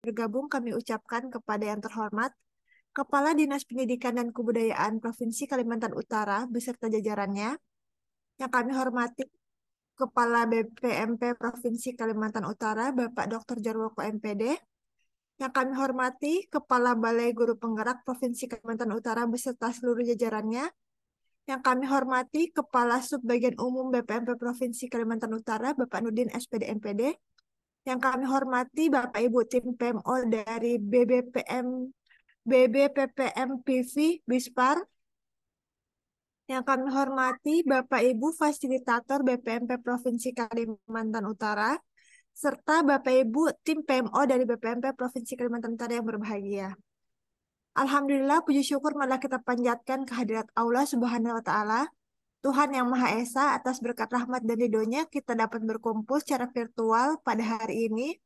bergabung kami ucapkan kepada yang terhormat Kepala Dinas Pendidikan dan Kebudayaan Provinsi Kalimantan Utara beserta jajarannya. Yang kami hormati Kepala BPMP Provinsi Kalimantan Utara, Bapak Dr. Jarwoko MPD. Yang kami hormati Kepala Balai Guru Penggerak Provinsi Kalimantan Utara beserta seluruh jajarannya. Yang kami hormati Kepala Subbagian Umum BPMP Provinsi Kalimantan Utara, Bapak Nurdin SPD MPD. Yang kami hormati Bapak Ibu tim PMO dari BBPPM PV Bispar. Yang kami hormati Bapak Ibu Fasilitator BPMP Provinsi Kalimantan Utara, serta Bapak Ibu tim PMO dari BPMP Provinsi Kalimantan Utara yang berbahagia. Alhamdulillah, puji syukur malah kita panjatkan kehadirat Allah Subhanahu wa Ta'ala, Tuhan yang Maha Esa, atas berkat rahmat dan ridhonya kita dapat berkumpul secara virtual pada hari ini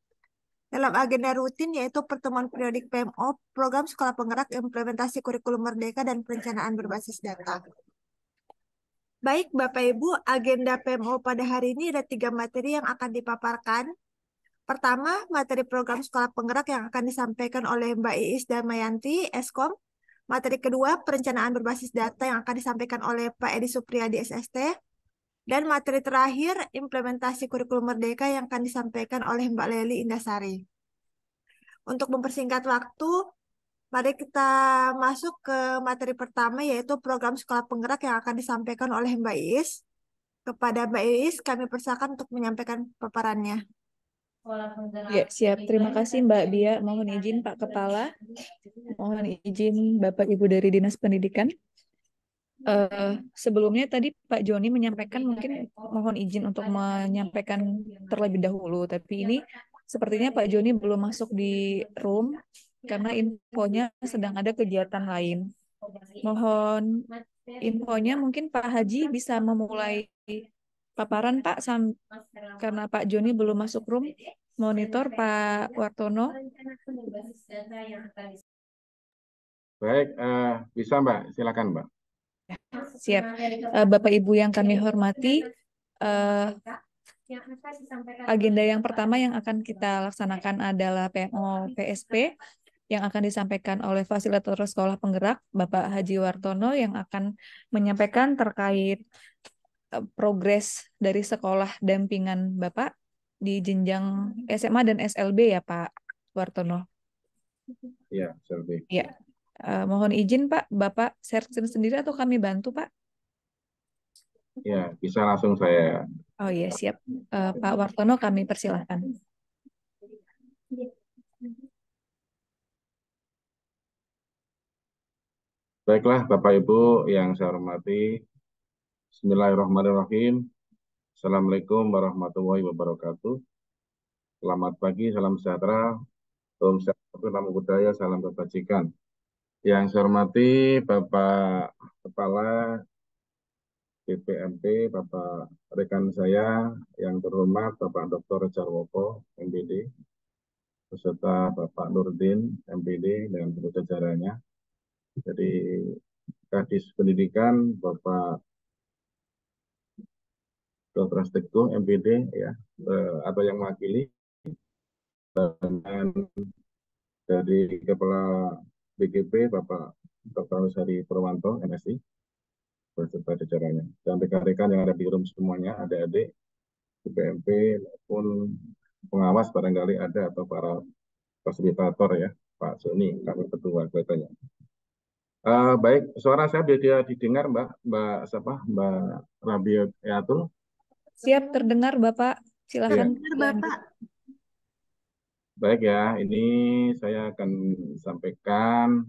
dalam agenda rutin yaitu pertemuan periodik PMO, Program Sekolah Penggerak Implementasi Kurikulum Merdeka dan Perencanaan Berbasis Data. Baik, Bapak Ibu, agenda PMO pada hari ini ada 3 materi yang akan dipaparkan. Pertama, materi program sekolah penggerak yang akan disampaikan oleh Mbak Iis Damayanti, Eskom. Materi kedua, perencanaan berbasis data yang akan disampaikan oleh Pak Edi Supriyadi, SST. Dan materi terakhir, implementasi kurikulum merdeka yang akan disampaikan oleh Mbak Leli Indasari. Untuk mempersingkat waktu, mari kita masuk ke materi pertama, yaitu program sekolah penggerak yang akan disampaikan oleh Mbak Iis. Kepada Mbak Iis, kami persilakan untuk menyampaikan paparannya. Ya, siap. Terima kasih Mbak Bia. Mohon izin Pak Kepala. Mohon izin Bapak Ibu dari Dinas Pendidikan. Sebelumnya tadi Pak Joni menyampaikan, mungkin mohon izin untuk menyampaikan terlebih dahulu. Tapi ini sepertinya Pak Joni belum masuk di room karena infonya sedang ada kegiatan lain. Mohon infonya, mungkin Pak Haji bisa memulai paparan Pak, karena Pak Joni belum masuk room. Monitor Pak Wartono. Baik, bisa Mbak, silakan Mbak. Siap. Bapak Ibu yang kami hormati, agenda yang pertama yang akan kita laksanakan adalah PMO PSP yang akan disampaikan oleh Fasilitator Sekolah Penggerak Bapak Haji Wartono yang akan menyampaikan terkait progres dari sekolah dampingan Bapak di jenjang SMA dan SLB ya Pak Wartono. Iya, SLB. Ya. Mohon izin Pak, Bapak share sendiri atau kami bantu Pak? Ya, bisa langsung saya. Oh iya, siap. Pak Wartono kami persilahkan. Baiklah Bapak Ibu yang saya hormati. Bismillahirrahmanirrahim. Assalamualaikum warahmatullahi wabarakatuh. Selamat pagi, salam sejahtera. Om Satu Namo Buddhaya, salam kebajikan. Yang saya hormati Bapak Kepala BPMP, Bapak rekan saya yang terhormat Bapak Dr. Jarwoko MPD, beserta Bapak Nurdin MPD dan seluruh jajarannya. Jadi Kadis Pendidikan Bapak Dr. Astekto MPD ya, atau yang mewakili, dan dari Kepala BGP Bapak Dr. Sari Purwanto MSI beserta jajarannya, dan rekan-rekan yang ada di room semuanya, adik-adik BPMP maupun pengawas barangkali ada, atau para fasilitator ya, Pak Sony, kami ketua kelihatannya. Baik, suara saya dia didengar Mbak Rabiatul? Siap, terdengar Bapak. Silakan. Bapak. Baik ya, ini saya akan sampaikan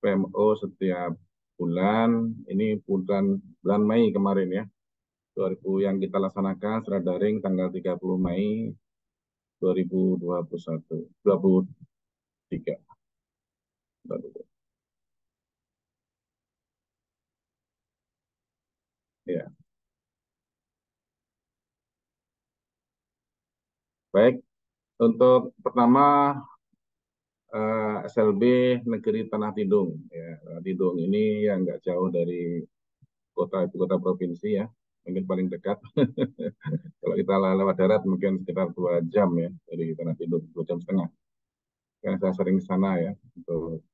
PMO setiap bulan. Ini bulan Mei kemarin ya, 2000 yang kita laksanakan secara daring tanggal 30 Mei 2021, 23. Ya. Baik, untuk pertama SLB Negeri Tanah Tidung. Ya, Tidung ini yang nggak jauh dari ibu kota provinsi ya, mungkin paling dekat. Kalau kita lewat darat mungkin sekitar 2 jam ya dari Tanah Tidung, 2,5 jam. karena saya sering ke sana ya untuk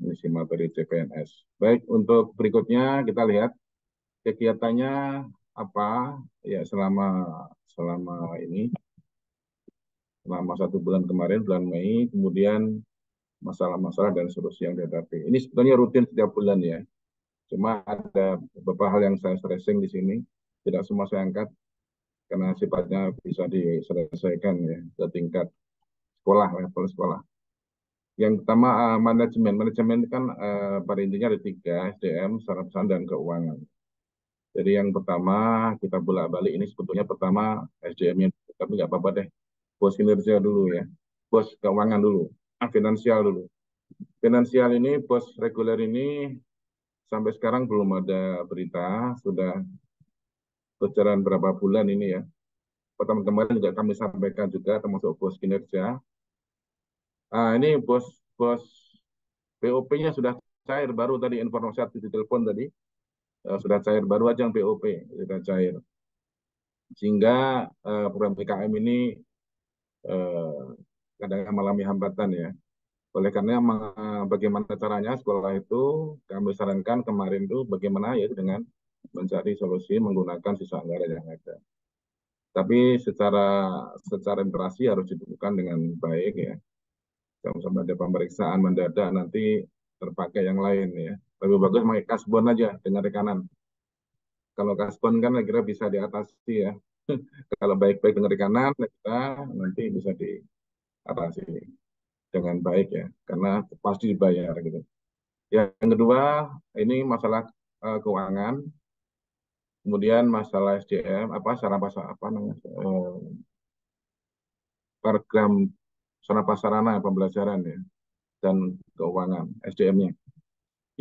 mengisi materi CPNS. Baik, untuk berikutnya kita lihat kegiatannya apa ya selama ini, selama 1 bulan kemarin, bulan Mei, kemudian masalah-masalah dan solusi yang dihadapi. Ini sebetulnya rutin setiap bulan ya. Cuma ada beberapa hal yang saya stressing di sini. Tidak semua saya angkat karena sifatnya bisa diselesaikan ya ke tingkat sekolah, level sekolah. Yang pertama manajemen. Manajemen kan pada intinya ada 3, SDM, sarana perusahaan, dan keuangan. Jadi yang pertama kita bolak-balik ini sebetulnya pertama SDM-nya, tapi nggak apa-apa deh. Bos kinerja dulu ya, bos keuangan dulu, finansial dulu. Finansial ini, bos reguler ini sampai sekarang belum ada berita, sudah berjalan berapa bulan ini ya. Pertama kemarin juga kami sampaikan juga termasuk bos kinerja. Ini bos BOP-nya sudah cair, baru tadi informasi di telepon tadi, sudah cair, baru aja yang BOP sudah cair. Sehingga program PKM ini kadang mengalami hambatan ya. Oleh karena bagaimana caranya sekolah itu kami sarankan kemarin itu bagaimana ya dengan mencari solusi menggunakan sisa anggaran yang ada. Tapi secara interaksi harus dilakukan dengan baik ya. Jangan sampai ada pemeriksaan mendadak nanti terpakai yang lain ya. Lebih bagus pakai kasbon aja dengan rekanan. Kalau kasbon kan kira bisa diatasi ya. Kalau baik-baik dengan rekanan kita nanti bisa diatasi dengan baik ya, karena pasti dibayar gitu. Yang kedua ini masalah keuangan, kemudian masalah SDM apa namanya program sarana prasarana pembelajaran ya dan keuangan SDM-nya.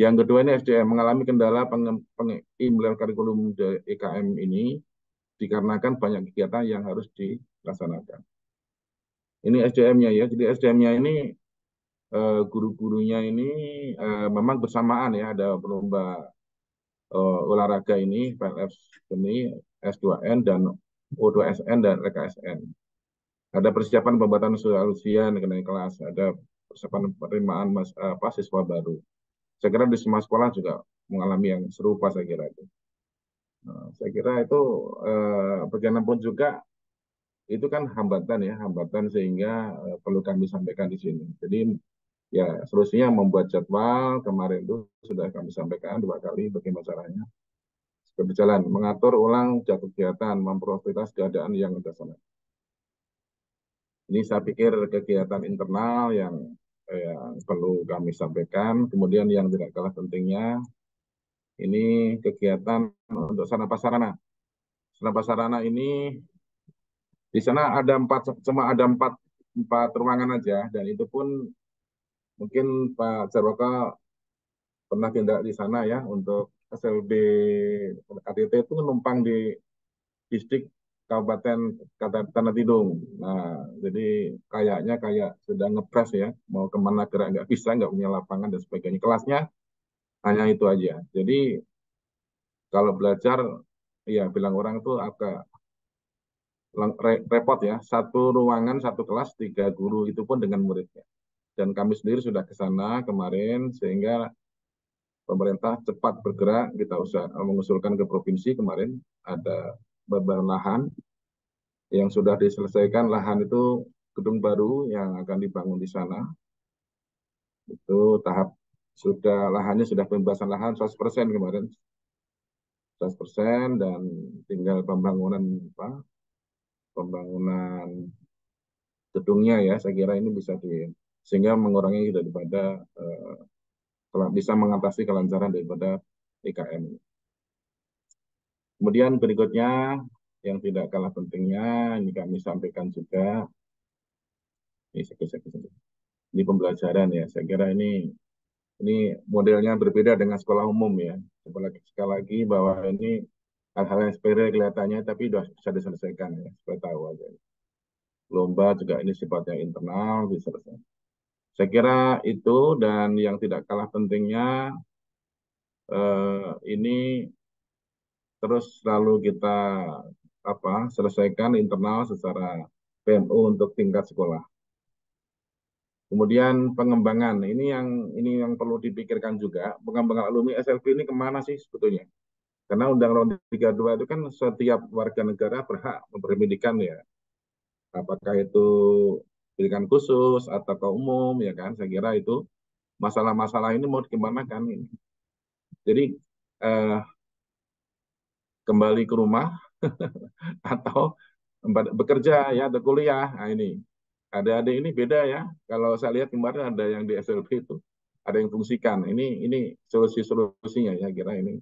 Yang kedua ini SDM mengalami kendala pengimplementasian kurikulum EKM ini dikarenakan banyak kegiatan yang harus dilaksanakan. Ini SDM-nya ya, jadi SDM-nya ini guru-gurunya ini memang bersamaan ya, ada lomba olahraga ini, PLF ini, S2N dan O2SN dan RKSN. Ada persiapan pembuatan soal ujian kenai kelas, ada persiapan penerimaan siswa baru. Saya kira di semua sekolah juga mengalami yang serupa saya kira itu. Saya kira itu bagaimanapun juga itu kan hambatan ya, hambatan sehingga perlu kami sampaikan di sini. Jadi ya solusinya membuat jadwal, kemarin itu sudah kami sampaikan 2 kali bagaimana caranya berjalan, mengatur ulang jadwal kegiatan, memprioritas keadaan yang ada sana. Ini saya pikir kegiatan internal yang perlu kami sampaikan. Kemudian yang tidak kalah pentingnya, ini kegiatan untuk sarana prasarana. Sarana prasarana ini di sana cuma ada empat ruangan aja, dan itu pun mungkin Pak Jarwaka pernah tindak di sana ya untuk SLB KTT itu numpang di distrik Kabupaten Tanah Tidung. Nah, jadi kayaknya kayak sedang ngepres ya, mau kemana gerak nggak bisa, nggak punya lapangan dan sebagainya. Kelasnya hanya itu aja. Jadi kalau belajar, ya bilang orang tuh agak repot ya. Satu ruangan, satu kelas, 3 guru itu pun dengan muridnya. Dan kami sendiri sudah ke sana kemarin, sehingga pemerintah cepat bergerak. Kita usah mengusulkan ke provinsi kemarin, ada beberapa lahan yang sudah diselesaikan. Lahan itu gedung baru yang akan dibangun di sana. Itu tahap lahannya sudah pembebasan lahan 100% kemarin. 100% dan tinggal pembangunan gedungnya ya, saya kira ini sehingga mengurangi daripada bisa mengatasi kelancaran daripada IKM. Kemudian berikutnya yang tidak kalah pentingnya ini kami sampaikan juga, ini pembelajaran ya. Saya kira ini modelnya berbeda dengan sekolah umum ya. Sekali lagi bahwa ini hal-hal yang sepele kelihatannya tapi sudah bisa diselesaikan ya, supaya tahu aja. Lomba juga ini sifatnya internal diselesaikan. Saya kira itu, dan yang tidak kalah pentingnya ini terus selalu kita selesaikan internal secara PMU untuk tingkat sekolah. Kemudian pengembangan, ini yang perlu dipikirkan juga. Pengembangan alumni SLB ini kemana sih sebetulnya? Karena Undang-Undang 32 itu kan setiap warga negara berhak memberi pendidikan ya. Apakah itu pendidikan khusus atau ke umum ya kan? Saya kira itu masalah-masalah ini mau dikembangkan ini. Jadi eh, kembali ke rumah atau bekerja ya atau kuliah. Nah, ini adik-adik ini beda ya. Kalau saya lihat kemarin ada yang di SLB itu ada yang fungsikan. Ini solusi-solusinya ya kira ini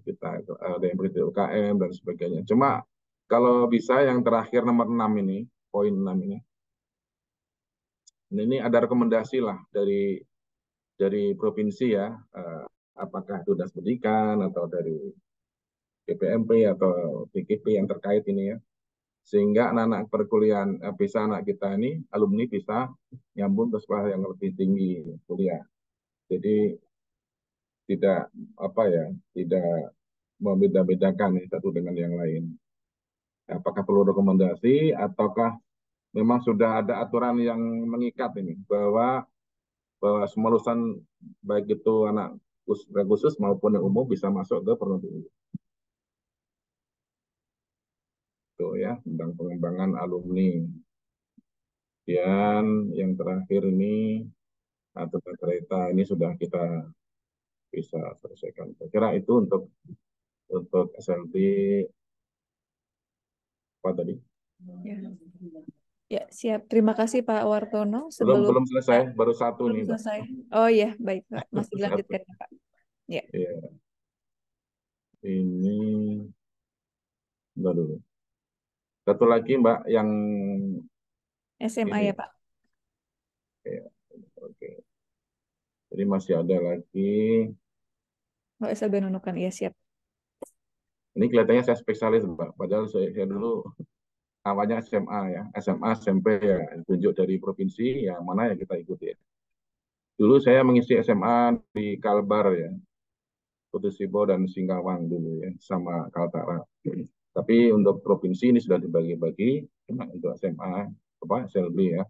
kita ada yang bekerja UKM dan sebagainya. Cuma kalau bisa yang terakhir nomor 6 ini, poin 6 ini ada rekomendasi lah dari provinsi ya, apakah itu dinas pendidikan atau dari BPMP atau PKP yang terkait ini ya, sehingga anak-anak perkuliahan bisa anak kita ini alumni bisa nyambung ke sekolah yang lebih tinggi kuliah. Jadi tidak apa ya, tidak membeda-bedakan satu dengan yang lain. Apakah perlu rekomendasi ataukah memang sudah ada aturan yang mengikat ini bahwa semua lulusan baik itu anak khusus maupun yang umum bisa masuk ke perguruan tinggi. Itu ya tentang pengembangan alumni. Dan yang terakhir ini tentang kereta ini sudah kita bisa selesaikan. Saya kira itu untuk SLB apa tadi? Ya. Ya, siap. Terima kasih Pak Wartono. Belum Sebelum belum selesai, baru satu belum nih, Mbak. selesai. Oh iya, baik Pak. Masih Satu. dilanjutkan ya Pak. Ya, Iya, ini bentar dulu. Satu lagi, Mbak, yang SMA ini ya ya. Pak. Iya, oke. Jadi masih ada lagi. Oh, SLB Nunukan. Iya, siap. Ini kelihatannya saya spesialis, Mbak. Padahal saya dulu awalnya SMA ya, SMA, SMP ya, tunjuk dari provinsi yang mana ya kita ikuti ya. Dulu saya mengisi SMA di Kalbar ya, Putus Sibo dan Singkawang dulu ya, sama Kaltara. Tapi untuk provinsi ini sudah dibagi-bagi untuk SMA, apa SLB ya.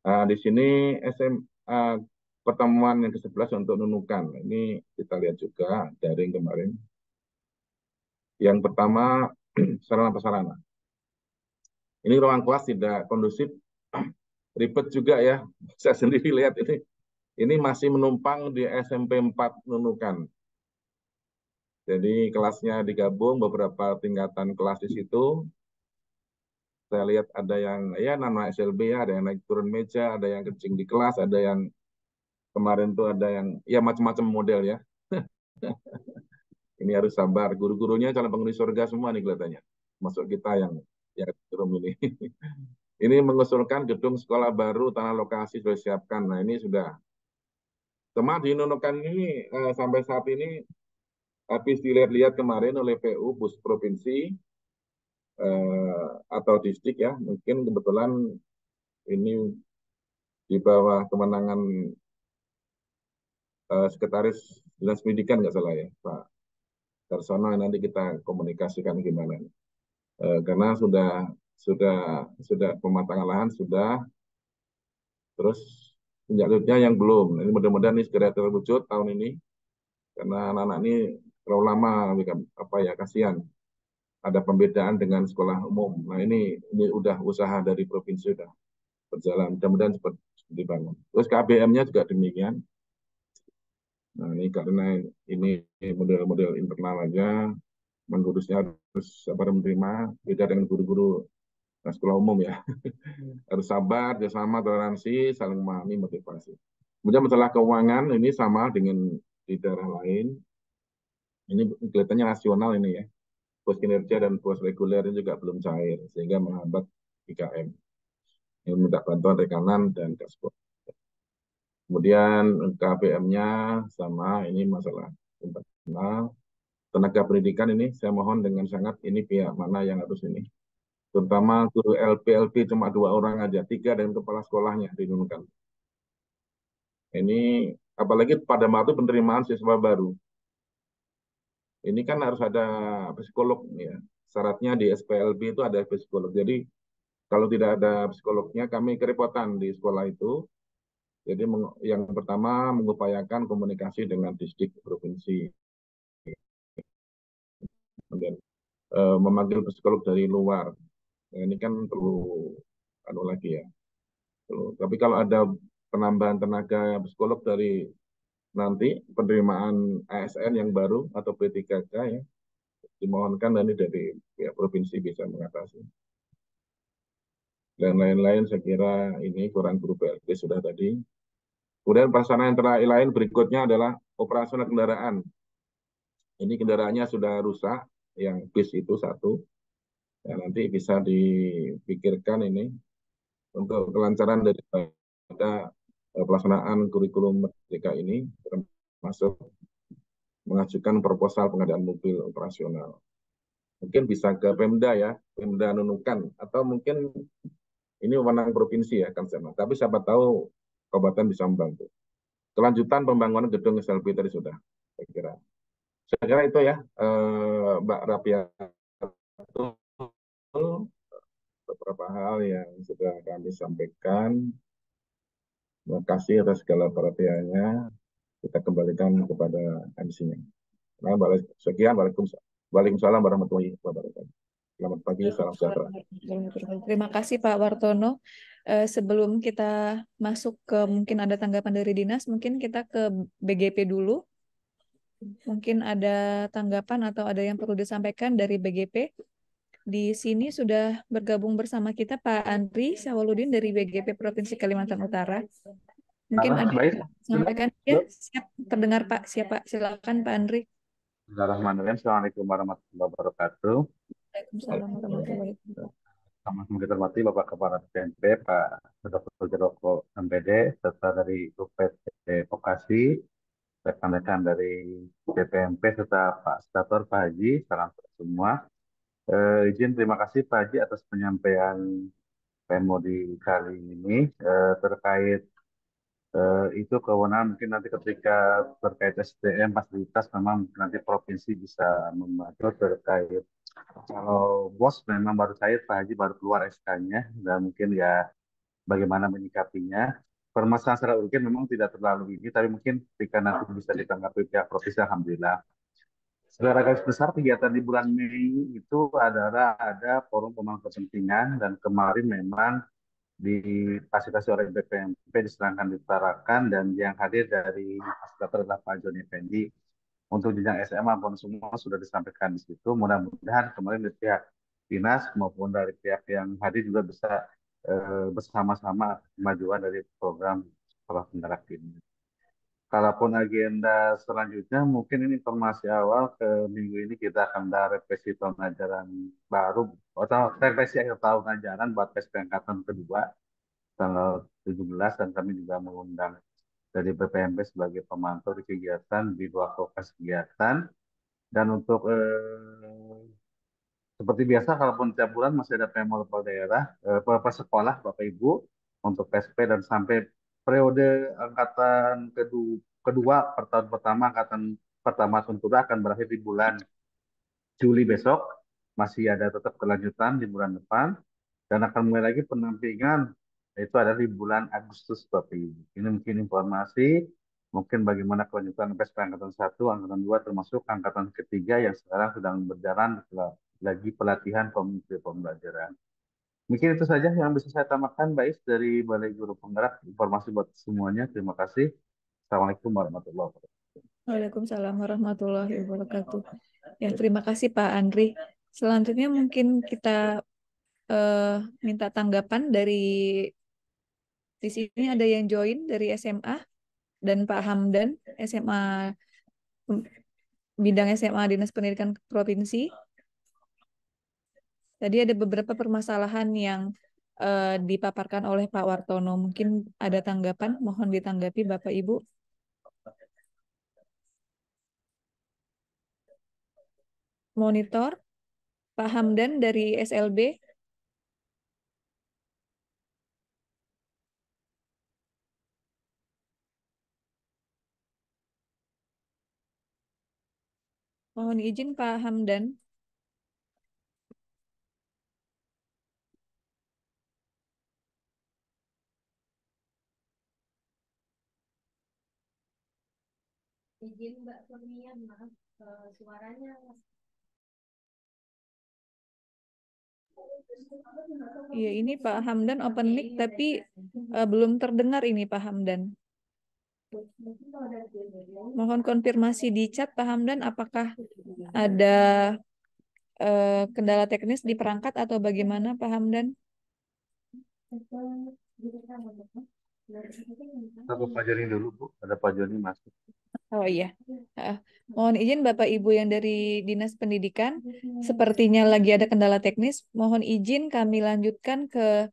Nah, di sini SMA pertemuan yang ke-11 untuk Nunukan. Ini kita lihat juga daring kemarin. Yang pertama sarana prasarana. Ini ruang kelas tidak kondusif, ribet juga ya. Saya sendiri lihat ini masih menumpang di SMP 4 Nunukan. Jadi kelasnya digabung beberapa tingkatan kelas di situ. Saya lihat ada yang ya nama SLB ya, ada yang naik turun meja, ada yang kencing di kelas, ada yang kemarin tuh ada yang ya macam-macam model ya. Ini harus sabar. Guru-gurunya calon penghuni surga semua nih kelihatannya. Masuk kita yang belum ini. Ini mengusulkan gedung sekolah baru tanah lokasi sudah disiapkan. Nah ini sudah. Cuma di Nunukan ini sampai saat ini habis dilihat-lihat kemarin oleh PU Bus Provinsi atau distrik ya, mungkin kebetulan ini di bawah kemenangan Sekretaris Dinas Pendidikan nggak salah ya, Pak Darsono. Nanti kita komunikasikan gimana. Karena sudah pematangan lahan sudah, terus lanjutnya yang belum. Ini mudah-mudahan ini segera terwujud tahun ini, karena anak-anak ini terlalu lama, apa ya kasihan. Ada pembedaan dengan sekolah umum. Nah ini udah usaha dari provinsi sudah berjalan. Mudah-mudahan cepat dibangun. Terus KBM-nya juga demikian. Nah ini karena ini model-model internal aja, mengurusnya harus sabar menerima, beda dengan guru-guru sekolah umum ya. Harus sabar, bersama, toleransi, saling memahami, motivasi. Kemudian masalah keuangan ini sama dengan di daerah lain. Ini kelihatannya nasional ini ya. Pos kinerja dan pos reguler ini juga belum cair, sehingga menghambat IKM. Ini minta bantuan rekanan dan Gaspol. Kemudian KBM-nya sama, ini masalah internal. Tenaga pendidikan ini saya mohon dengan sangat ini pihak mana yang harus ini. Terutama guru LP cuma 2 orang aja, 3 dan kepala sekolahnya diumumkan. Ini apalagi pada waktu penerimaan siswa baru. Ini kan harus ada psikolog ya. Syaratnya di SPLB itu ada psikolog. Jadi kalau tidak ada psikolognya, kami kerepotan di sekolah itu. Jadi yang pertama mengupayakan komunikasi dengan distrik provinsi, kemudian memanggil psikolog dari luar. Nah, ini kan perlu anu lagi ya. Tapi kalau ada penambahan tenaga psikolog dari nanti penerimaan ASN yang baru atau P3K ya, dimohonkan dan ini dari pihak provinsi bisa mengatasi. Dan lain-lain saya kira ini kurang guru BLT sudah tadi. Kemudian pelaksanaan yang lain berikutnya adalah operasional kendaraan. Ini kendaraannya sudah rusak, yang bis itu satu. Ya, nanti bisa dipikirkan ini untuk kelancaran daripada pelaksanaan kurikulum Merdeka ini, termasuk mengajukan proposal pengadaan mobil operasional. Mungkin bisa ke Pemda ya, Pemda Nunukan, atau mungkin ini wewenang provinsi ya, kan sama. Tapi siapa tahu kabupaten bisa membantu. Kelanjutan pembangunan gedung SLB tadi sudah, saya kira. Saya kira itu ya, Mbak Rapia, beberapa hal yang sudah kami sampaikan. Terima kasih atas segala perhatiannya. Kita kembalikan kepada MC-nya. Nah, sekian, Waalaikumsalam warahmatullahi wabarakatuh. Selamat pagi, salam sejahtera. Terima kasih Pak Wartono. Sebelum kita masuk ke mungkin ada tanggapan dari dinas, mungkin kita ke BGP dulu. Mungkin ada tanggapan atau ada yang perlu disampaikan dari BGP. Di sini sudah bergabung bersama kita Pak Andri Sawaludin dari BGP Provinsi Kalimantan Utara. Mungkin ada Baik. yang sampaikan ya, siap terdengar Pak. Siapa? Silakan Pak Andri. Bismillahirrahmanirrahim. Assalamualaikum warahmatullahi wabarakatuh. Waalaikumsalam warahmatullahi wabarakatuh. Sama-sama kita hormati Bapak Kepala BNP, Pak Dr. Joko MPD, serta dari UPT Vokasi, rekan-rekan dari BPMP, serta Pak Stator, Pak Haji, salam semua. Izin terima kasih Pak Haji atas penyampaian PMO di kali ini terkait itu kewenangan mungkin nanti ketika terkait SDM fasilitas memang nanti provinsi bisa membantu terkait kalau BOS memang baru cair Pak Haji baru keluar SK-nya dan mungkin ya bagaimana menyikapinya. Permasalahan secara urgen memang tidak terlalu ini, tapi mungkin ketika nanti bisa ditanggapi pihak provinsi, alhamdulillah. Secara garis besar kegiatan di bulan Mei itu adalah ada forum pemangku kepentingan dan kemarin memang difasilitasi oleh BPMP diserahkan diutarakan dan yang hadir dari fasilitator adalah Pak Joni Effendi untuk jenjang SMA pun semua sudah disampaikan di situ. Mudah-mudahan kemarin dari pihak dinas maupun dari pihak yang hadir juga bisa bersama-sama kemajuan dari program sekolah penggerak ini. Kalaupun agenda selanjutnya, mungkin ini informasi awal ke minggu ini kita akan ada revisi tahun ajaran baru atau revisi akhir tahun ajaran buat PSP angkatan kedua tanggal 17 dan kami juga mengundang dari BPMP sebagai pemantau di kegiatan di dua fokus kegiatan dan untuk seperti biasa kalaupun tiap bulan masih ada PMO level daerah per sekolah Bapak Ibu untuk PSP dan sampai periode angkatan kedua per tahun pertama angkatan pertama tentunya akan berakhir di bulan Juli besok masih ada tetap kelanjutan di bulan depan dan akan mulai lagi penampingan itu ada di bulan Agustus Bapak Ibu. Ini mungkin informasi mungkin bagaimana kelanjutan PSP angkatan 1, angkatan 2 termasuk angkatan ketiga yang sekarang sedang berjalan lagi pelatihan pemimpin pembelajaran. Mungkin itu saja yang bisa saya tambahkan, Mbak Is, dari Balai Guru Penggerak. Informasi buat semuanya. Terima kasih. Assalamualaikum warahmatullahi wabarakatuh. Waalaikumsalam warahmatullahi wabarakatuh. Ya, terima kasih Pak Andri. Selanjutnya mungkin kita minta tanggapan dari di sini ada yang join dari SMA dan Pak Hamdan SMA bidang SMA Dinas Pendidikan Provinsi. Tadi ada beberapa permasalahan yang dipaparkan oleh Pak Wartono. Mungkin ada tanggapan, mohon ditanggapi Bapak Ibu. Monitor, Pak Hamdan dari SLB. Mohon izin Pak Hamdan. Izin Mbak Kurnia, maaf suaranya. Iya, ini Pak Hamdan open mic tapi belum terdengar ini Pak Hamdan. Mohon konfirmasi di chat Pak Hamdan, apakah ada kendala teknis di perangkat atau bagaimana Pak Hamdan? Aku Pak Joni dulu, Bu. Ada Pak Joni masuk. Oh iya. Mohon izin Bapak Ibu yang dari Dinas Pendidikan, sepertinya lagi ada kendala teknis. Mohon izin kami lanjutkan ke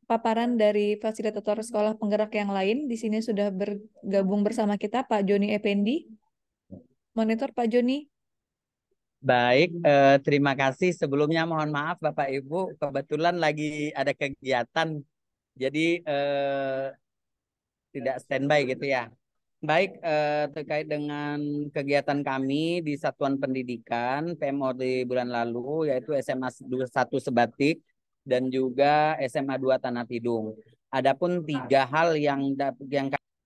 paparan dari fasilitator sekolah penggerak yang lain. Di sini sudah bergabung bersama kita Pak Joni Effendi. Monitor Pak Joni. Baik, terima kasih. Sebelumnya mohon maaf Bapak Ibu, kebetulan lagi ada kegiatan, jadi tidak standby gitu ya. Baik, terkait dengan kegiatan kami di Satuan Pendidikan PMO di bulan lalu, yaitu SMA 1 Sebatik dan juga SMA 2 Tanah Tidung. Adapun 3 hal yang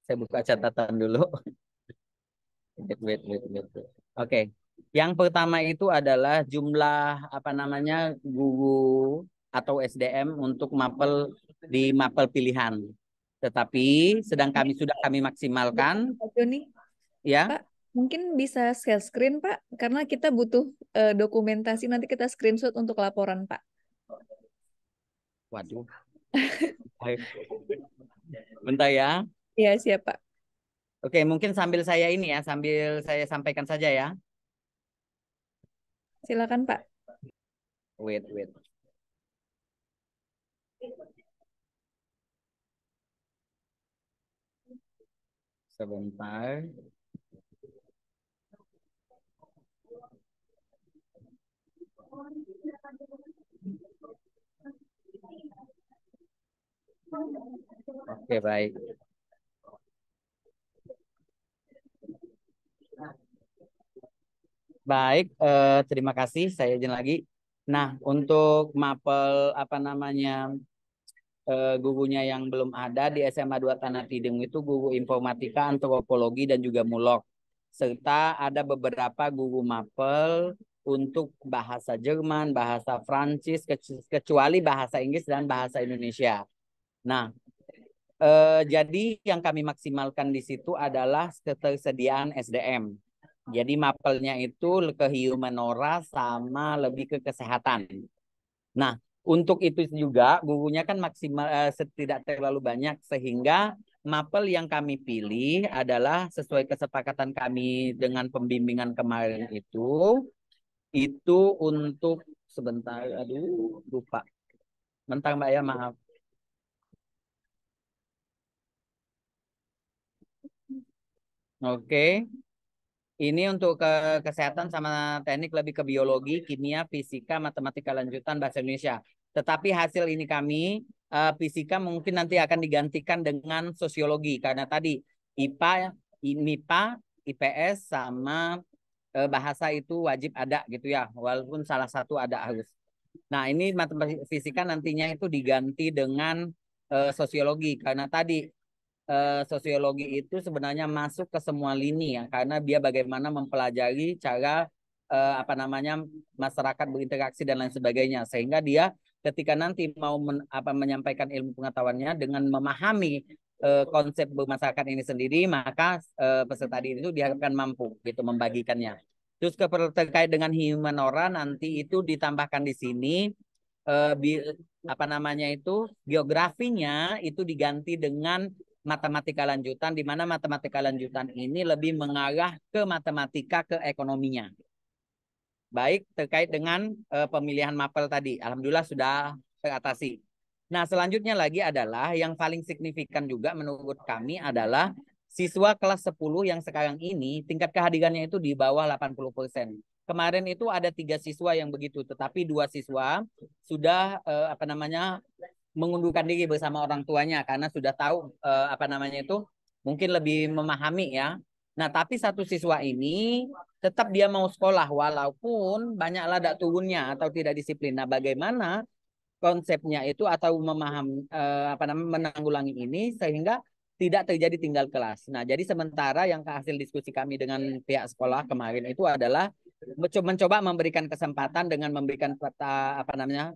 saya buka catatan dulu. Wait. Oke. Yang pertama itu adalah jumlah guru atau SDM untuk mapel di mapel pilihan. Tetapi sedang sudah kami maksimalkan. Pak Joni, Ya. Pak, mungkin bisa share screen Pak, karena kita butuh dokumentasi, nanti kita screenshot untuk laporan Pak. Waduh. Bentar ya. Iya, siap Pak. Oke, mungkin sambil saya sampaikan saja ya. Silakan Pak. Wait. Sebentar. Oke, baik. Baik, terima kasih. Saya izin lagi. Nah, untuk mapel gurunya yang belum ada di SMA 2 Tanah Tidung itu guru informatika, antropologi, dan juga mulok. Serta ada beberapa guru mapel untuk bahasa Jerman, bahasa Prancis, kecuali bahasa Inggris dan bahasa Indonesia. Nah, jadi yang kami maksimalkan di situ adalah ketersediaan SDM. Jadi mapelnya itu ke Humanora sama lebih ke kesehatan. Nah, untuk itu juga gurunya kan maksimal tidak terlalu banyak sehingga mapel yang kami pilih adalah sesuai kesepakatan kami dengan pembimbingan kemarin itu untuk sebentar, aduh lupa. Bentar Mbak ya, maaf. Oke. Ini untuk ke kesehatan sama teknik lebih ke biologi, kimia, fisika, matematika lanjutan, bahasa Indonesia. Tetapi hasil ini kami, fisika mungkin nanti akan digantikan dengan sosiologi. Karena tadi IPA, MIPA, IPS, sama bahasa itu wajib ada gitu ya. Walaupun salah satu ada harus. Nah ini matematika fisika nantinya itu diganti dengan sosiologi. Karena tadi sosiologi itu sebenarnya masuk ke semua lini ya, karena dia bagaimana mempelajari cara masyarakat berinteraksi dan lain sebagainya, sehingga dia ketika nanti mau menyampaikan ilmu pengetahuannya dengan memahami konsep bermasyarakat ini sendiri, maka peserta didik itu diharapkan mampu gitu membagikannya. Terus terkait dengan Humanora nanti itu ditambahkan di sini geografinya itu diganti dengan matematika lanjutan, di mana matematika lanjutan ini lebih mengarah ke matematika ke ekonominya. Baik, terkait dengan pemilihan mapel tadi, alhamdulillah sudah teratasi. Nah, selanjutnya lagi adalah yang paling signifikan juga menurut kami adalah siswa kelas 10 yang sekarang ini tingkat kehadirannya itu di bawah 80%. Kemarin itu ada 3 siswa yang begitu, tetapi 2 siswa sudah mengundurkan diri bersama orang tuanya karena sudah tahu mungkin lebih memahami ya. Nah, tapi 1 siswa ini tetap dia mau sekolah walaupun banyak ladak turunnya atau tidak disiplin. Nah, bagaimana konsepnya itu atau menanggulangi ini sehingga tidak terjadi tinggal kelas. Nah, jadi sementara yang hasil diskusi kami dengan pihak sekolah kemarin itu adalah mencoba memberikan kesempatan dengan memberikan apa namanya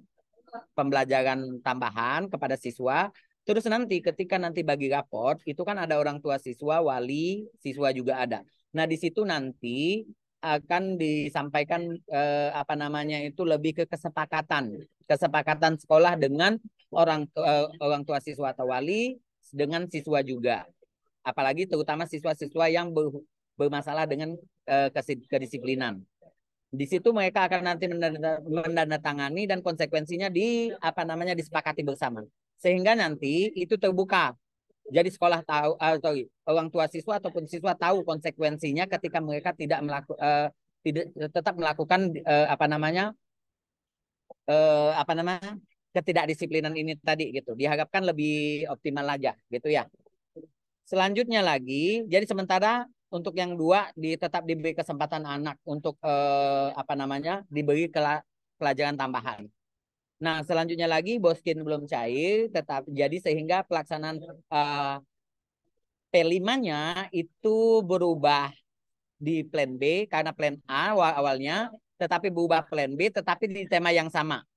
pembelajaran tambahan kepada siswa. Terus nanti ketika nanti bagi raport itu kan ada orang tua siswa, wali siswa juga ada. Nah, di situ nanti akan disampaikan apa namanya itu lebih ke kesepakatan sekolah dengan orang tua siswa atau wali dengan siswa juga. Apalagi terutama siswa-siswa yang bermasalah dengan kedisiplinan. Di situ mereka akan nanti menandatangani dan konsekuensinya apa namanya disepakati bersama. Sehingga nanti itu terbuka. Jadi sekolah tahu, orang tua siswa ataupun siswa tahu konsekuensinya ketika mereka tidak tetap melakukan apa namanya ketidakdisiplinan ini tadi gitu. Diharapkan lebih optimal aja gitu ya. Selanjutnya lagi, jadi sementara untuk yang dua tetap diberi kesempatan anak untuk apa namanya diberi pelajaran tambahan. Nah, selanjutnya lagi Boskin belum cair, tetap jadi sehingga pelaksanaan P5-nya itu berubah di plan B karena plan A awalnya, tetapi berubah plan B tetapi di tema yang sama.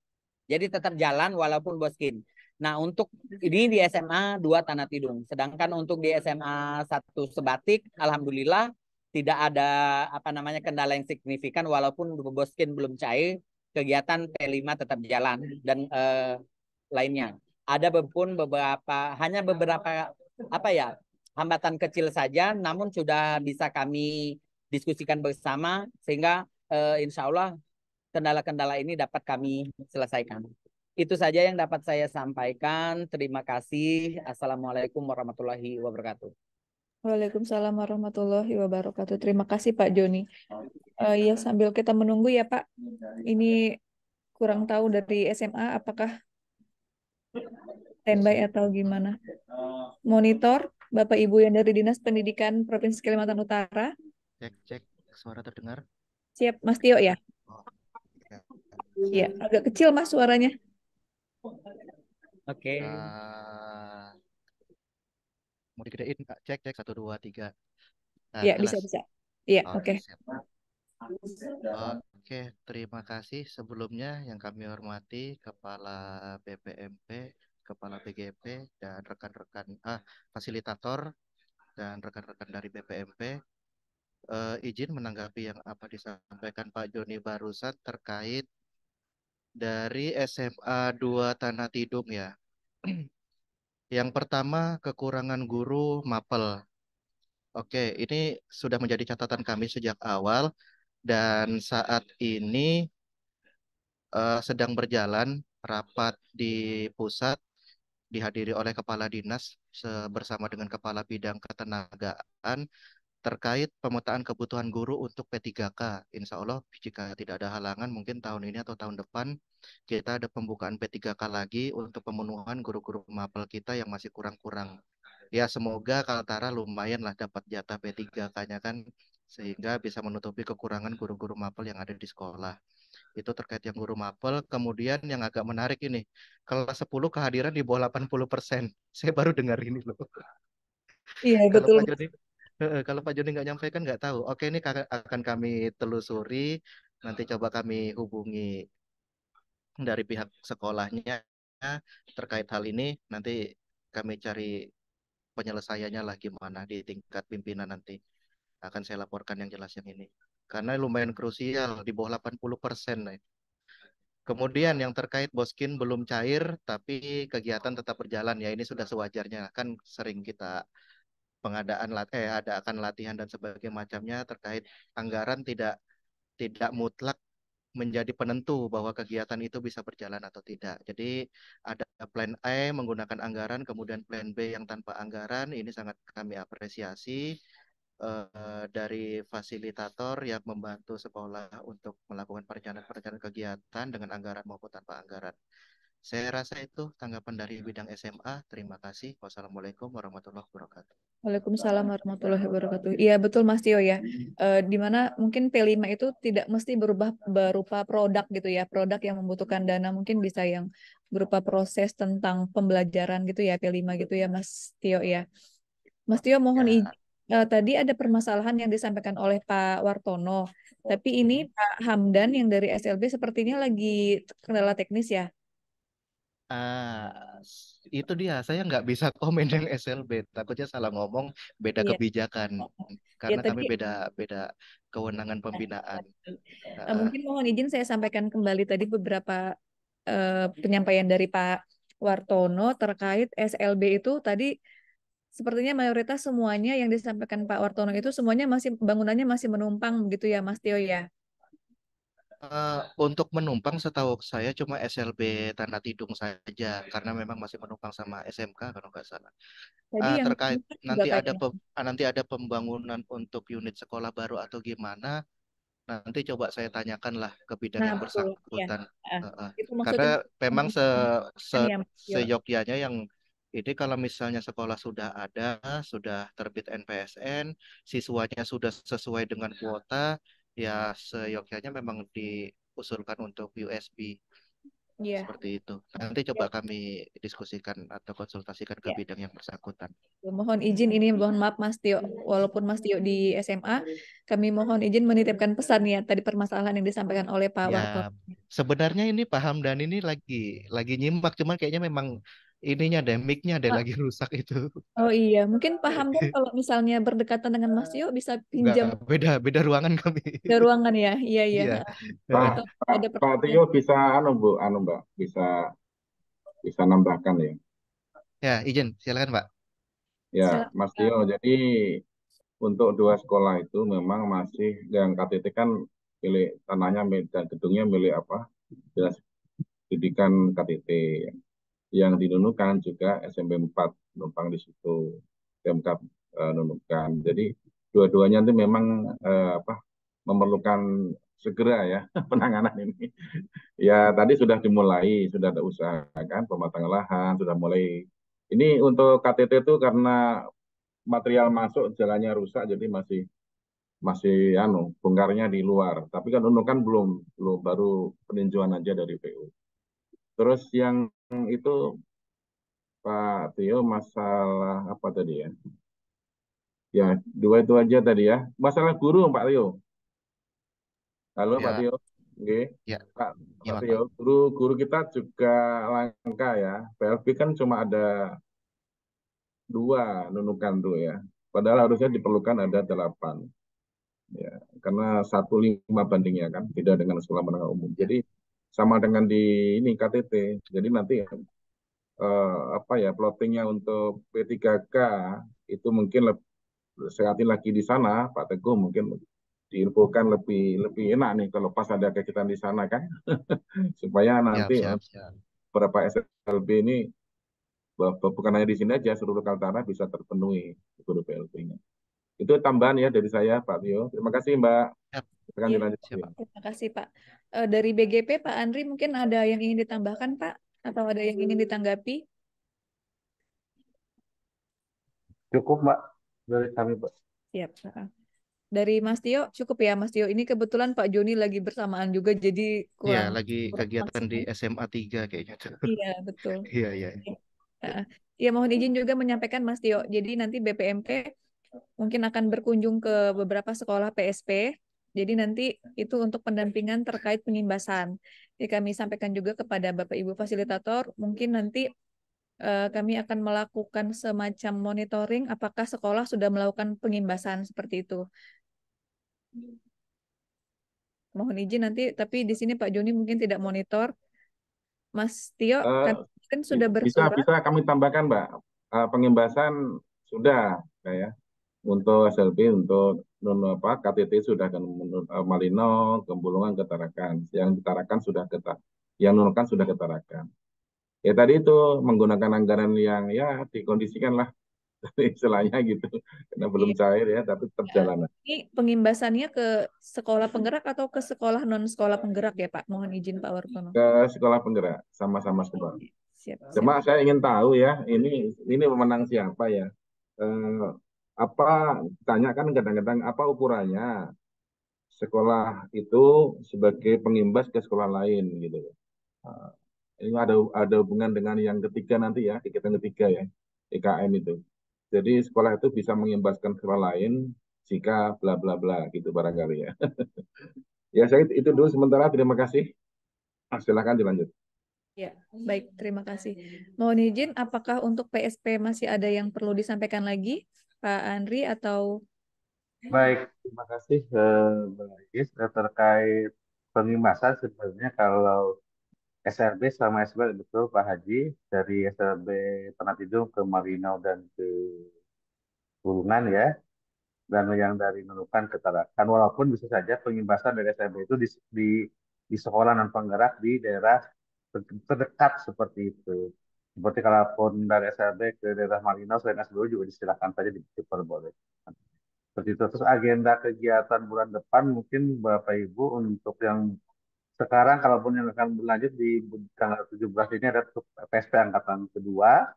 Jadi tetap jalan walaupun Boskin. Nah, untuk ini di SMA 2 Tanah Tidung. Sedangkan untuk di SMA 1 Sebatik, alhamdulillah tidak ada apa namanya kendala yang signifikan walaupun Boskin belum cair, kegiatan P5 tetap jalan dan lainnya. Ada pun hanya beberapa apa ya hambatan kecil saja, namun sudah bisa kami diskusikan bersama sehingga insya Allah kendala-kendala ini dapat kami selesaikan. Itu saja yang dapat saya sampaikan. Terima kasih. Assalamualaikum warahmatullahi wabarakatuh. Waalaikumsalam warahmatullahi wabarakatuh. Terima kasih Pak Joni. Ya sambil kita menunggu ya Pak. Ini kurang tahu dari SMA apakah standby atau gimana. Monitor Bapak Ibu yang dari Dinas Pendidikan Provinsi Kalimantan Utara. Cek, suara terdengar. Siap, Mas Tio ya? Oh, ya. Iya, agak kecil Mas suaranya. Oke. Mau digedein, cek 1 2 3. Nah, ya, jelas. bisa. Iya, oke. Oke, terima kasih sebelumnya yang kami hormati Kepala BPMP, Kepala BGP dan rekan-rekan fasilitator dan rekan-rekan dari BPMP. Izin menanggapi yang apa disampaikan Pak Joni barusan terkait dari SMA 2 Tanah Tidung ya. Yang pertama kekurangan guru mapel. Oke, ini sudah menjadi catatan kami sejak awal dan saat ini sedang berjalan rapat di pusat dihadiri oleh Kepala Dinas bersama dengan Kepala Bidang Ketenagaan terkait pemetaan kebutuhan guru untuk P3K. Insya Allah jika tidak ada halangan mungkin tahun ini atau tahun depan kita ada pembukaan P3K lagi untuk pemenuhan guru-guru mapel kita yang masih kurang-kurang. Ya semoga Kaltara lumayan lah dapat jatah P3K-nya kan sehingga bisa menutupi kekurangan guru-guru mapel yang ada di sekolah. Itu terkait yang guru mapel. Kemudian yang agak menarik ini, kelas 10 kehadiran di bawah 80%. Saya baru dengar ini loh. Iya, Kalau betul. Pak Joni kalau Pak Joni nggak nyampaikan nggak tahu. Oke, ini akan kami telusuri. Nanti coba kami hubungi dari pihak sekolahnya terkait hal ini. Nanti kami cari penyelesaiannya lah gimana di tingkat pimpinan nanti. Akan saya laporkan yang jelas yang ini. Karena lumayan krusial, di bawah 80%. Kemudian yang terkait Boskin belum cair, tapi kegiatan tetap berjalan ya. Ini sudah sewajarnya. Kan sering kita adakan latihan dan sebagainya macamnya terkait anggaran tidak mutlak menjadi penentu bahwa kegiatan itu bisa berjalan atau tidak. Jadi ada plan A menggunakan anggaran, kemudian plan B yang tanpa anggaran. Ini sangat kami apresiasi dari fasilitator yang membantu sekolah untuk melakukan perencanaan kegiatan dengan anggaran maupun tanpa anggaran. Saya rasa itu tanggapan dari bidang SMA. Terima kasih. Wassalamualaikum warahmatullahi wabarakatuh. Waalaikumsalam warahmatullahi wabarakatuh. Iya betul Mas Tio ya. Di mana mungkin P5 itu tidak mesti berupa produk gitu ya. Produk yang membutuhkan dana mungkin bisa yang berupa proses tentang pembelajaran gitu ya P5 gitu ya Mas Tio ya. Mas Tio mohon izin. Ya, Tadi ada permasalahan yang disampaikan oleh Pak Wartono, tapi ini mm, Pak Hamdan yang dari SLB sepertinya lagi kendala teknis ya. itu dia. Saya nggak bisa komen yang SLB. Takutnya salah ngomong, beda Iya, kebijakan. ya Karena tadi kami beda beda kewenangan pembinaan. Ah, mungkin mohon izin saya sampaikan kembali tadi beberapa penyampaian dari Pak Wartono terkait SLB itu tadi sepertinya mayoritas semuanya yang disampaikan Pak Wartono itu semuanya masih bangunannya masih menumpang begitu ya Mas Tio ya. untuk menumpang setahu saya cuma SLB Tanah Tidung saja, karena memang masih menumpang sama SMK kalau nggak salah. Tadi yang Terkait juga kayaknya. nanti ada pembangunan untuk unit sekolah baru atau gimana, nanti coba saya tanyakan lah ke bidang Nah, yang betul ya. bersangkutan. Ah, Eh, eh. itu Karena maksudnya memang kan ya Mas Tio. seyogyanya yang ini, kalau misalnya sekolah sudah ada, sudah terbit NPSN, siswanya sudah sesuai dengan kuota, ya seyogyanya memang diusulkan untuk USB Iya. seperti itu. Nanti coba kami diskusikan atau konsultasikan ke Ya. bidang yang bersangkutan. Mohon izin ini mohon maaf Mas Tio, walaupun Mas Tio di SMA, kami mohon izin menitipkan pesan ya tadi permasalahan yang disampaikan oleh Pak Ya, Warto. sebenarnya ini paham dan ini lagi nyimak, cuman kayaknya memang ininya deh, mic-nya deh Ah, lagi rusak itu. oh iya, mungkin paham kan kalau misalnya berdekatan dengan Mas Tio bisa Nggak, pinjam beda beda ruangan kami. ke ruangan ya. Iya iya. Iya. Pak, Atau Pak, ada Pak pertanyaan. Tio bisa Mbak, bisa bisa nambahkan ya. Ya, izin, silakan Pak. Ya, Silakan. Mas Tio. Jadi untuk dua sekolah itu memang masih yang KTT kan milik tanahnya dan gedungnya milik apa? Dinas Pendidikan KTT. Yang dinunukan juga SMP 4 numpang di situ. PMK nunukan. Jadi dua-duanya itu memang apa memerlukan segera ya penanganan ini. Ya tadi sudah dimulai, sudah ada usaha kan pematangan lahan, sudah mulai. Ini untuk KTT itu karena material masuk jalannya rusak jadi masih masih bongkarnya di luar. Tapi kan nunukan belum belum baru peninjauan aja dari PU. Terus yang itu Pak Tio masalah apa tadi ya? Ya, dua itu aja tadi ya. Masalah guru Pak Tio. Halo Pak Ya, Tio. Oke. ya, Pak, Pak nyimak Tio, Pak. guru kita juga langka ya. PLB kan cuma ada dua nunukan tuh ya. Padahal harusnya diperlukan ada delapan. Ya, karena 1:5 bandingnya kan, beda dengan sekolah menengah umum. Ya, Jadi sama dengan di ini KTT. Jadi nanti apa ya plottingnya untuk P3K itu mungkin sekali lagi di sana Pak Teguh mungkin diinfokan lebih lebih enak nih kalau pas ada kegiatan di sana kan supaya siap, nanti siap, siap. beberapa SLB ini bukan hanya di sini aja seluruh Kaltara bisa terpenuhi guru PLB-nya. Itu tambahan ya dari saya Pak Tio. Terima kasih Mbak. Siap, Silakan Iya, siap dilanjutkan. Pak. terima kasih Pak. Dari BGP Pak Andri mungkin ada yang ingin ditambahkan Pak atau ada yang ingin ditanggapi? Cukup, Mbak, dari kami, Pak. Siap. Dari Mas Tio cukup ya Mas Tio. Ini kebetulan Pak Joni lagi bersamaan juga jadi Iya, kurang lagi kurang kegiatan di maksimal. SMA 3 kayaknya tuh. Iya betul. Iya, iya. Heeh. Ya mohon izin juga menyampaikan Mas Tio. Jadi nanti BPMP mungkin akan berkunjung ke beberapa sekolah PSP. Jadi nanti itu untuk pendampingan terkait pengimbasan. Jadi kami sampaikan juga kepada Bapak Ibu fasilitator, mungkin nanti kami akan melakukan semacam monitoring apakah sekolah sudah melakukan pengimbasan seperti itu. Mohon izin nanti, tapi di sini Pak Joni mungkin tidak monitor. Mas Tio Eh, kan sudah bisa bersurat. bisa kami tambahkan Mbak. Pengimbasan sudah ya untuk SLB untuk apa KTT sudah kan Malino, Gembulungan, Ketarakan. Yang Ketarakan sudah yang Nunukan sudah Ketarakan. Ya tadi itu menggunakan anggaran yang ya dikondisikan lah istilahnya gitu. Karena belum Iya. cair ya, tapi tetap jalan. Ini pengimbasannya ke sekolah penggerak atau ke sekolah non sekolah penggerak ya Pak? Mohon izin Pak Wartono. Ke sekolah penggerak, sama-sama sekolah. Siap, siap. Cuma saya ingin tahu ya, ini pemenang siapa ya? Eh, apa tanyakan kadang-kadang apa ukurannya sekolah itu sebagai pengimbas ke sekolah lain gitu. Eh, ini ada hubungan dengan yang ketiga nanti ya, kegiatan ketiga ya, IKM itu. Jadi sekolah itu bisa mengimbaskan sekolah lain jika bla bla bla gitu barangkali ya. Ya saya itu dulu sementara. Terima kasih. Silakan dilanjut. Ya, baik, terima kasih. Mohon izin, apakah untuk PSP masih ada yang perlu disampaikan lagi, Pak Andri, atau Baik, terima kasih Bang Ais. Terkait pengimasan sebenarnya kalau SRB sama SBL betul Pak Haji, dari SRB Tanah Tidung ke Marinau dan ke Bulungan ya, dan yang dari Nunukan ke Tarakan. Walaupun bisa saja pengimbasan dari SRB itu di sekolah non penggerak di daerah terdekat seperti itu. Seperti kalaupun dari SRB ke daerah Marinau selain S2 juga disilakan saja diperbolehkan. Seperti itu. Terus agenda kegiatan bulan depan mungkin Bapak Ibu untuk yang sekarang kalaupun yang akan berlanjut di tanggal 17 ini ada untuk PSP angkatan kedua.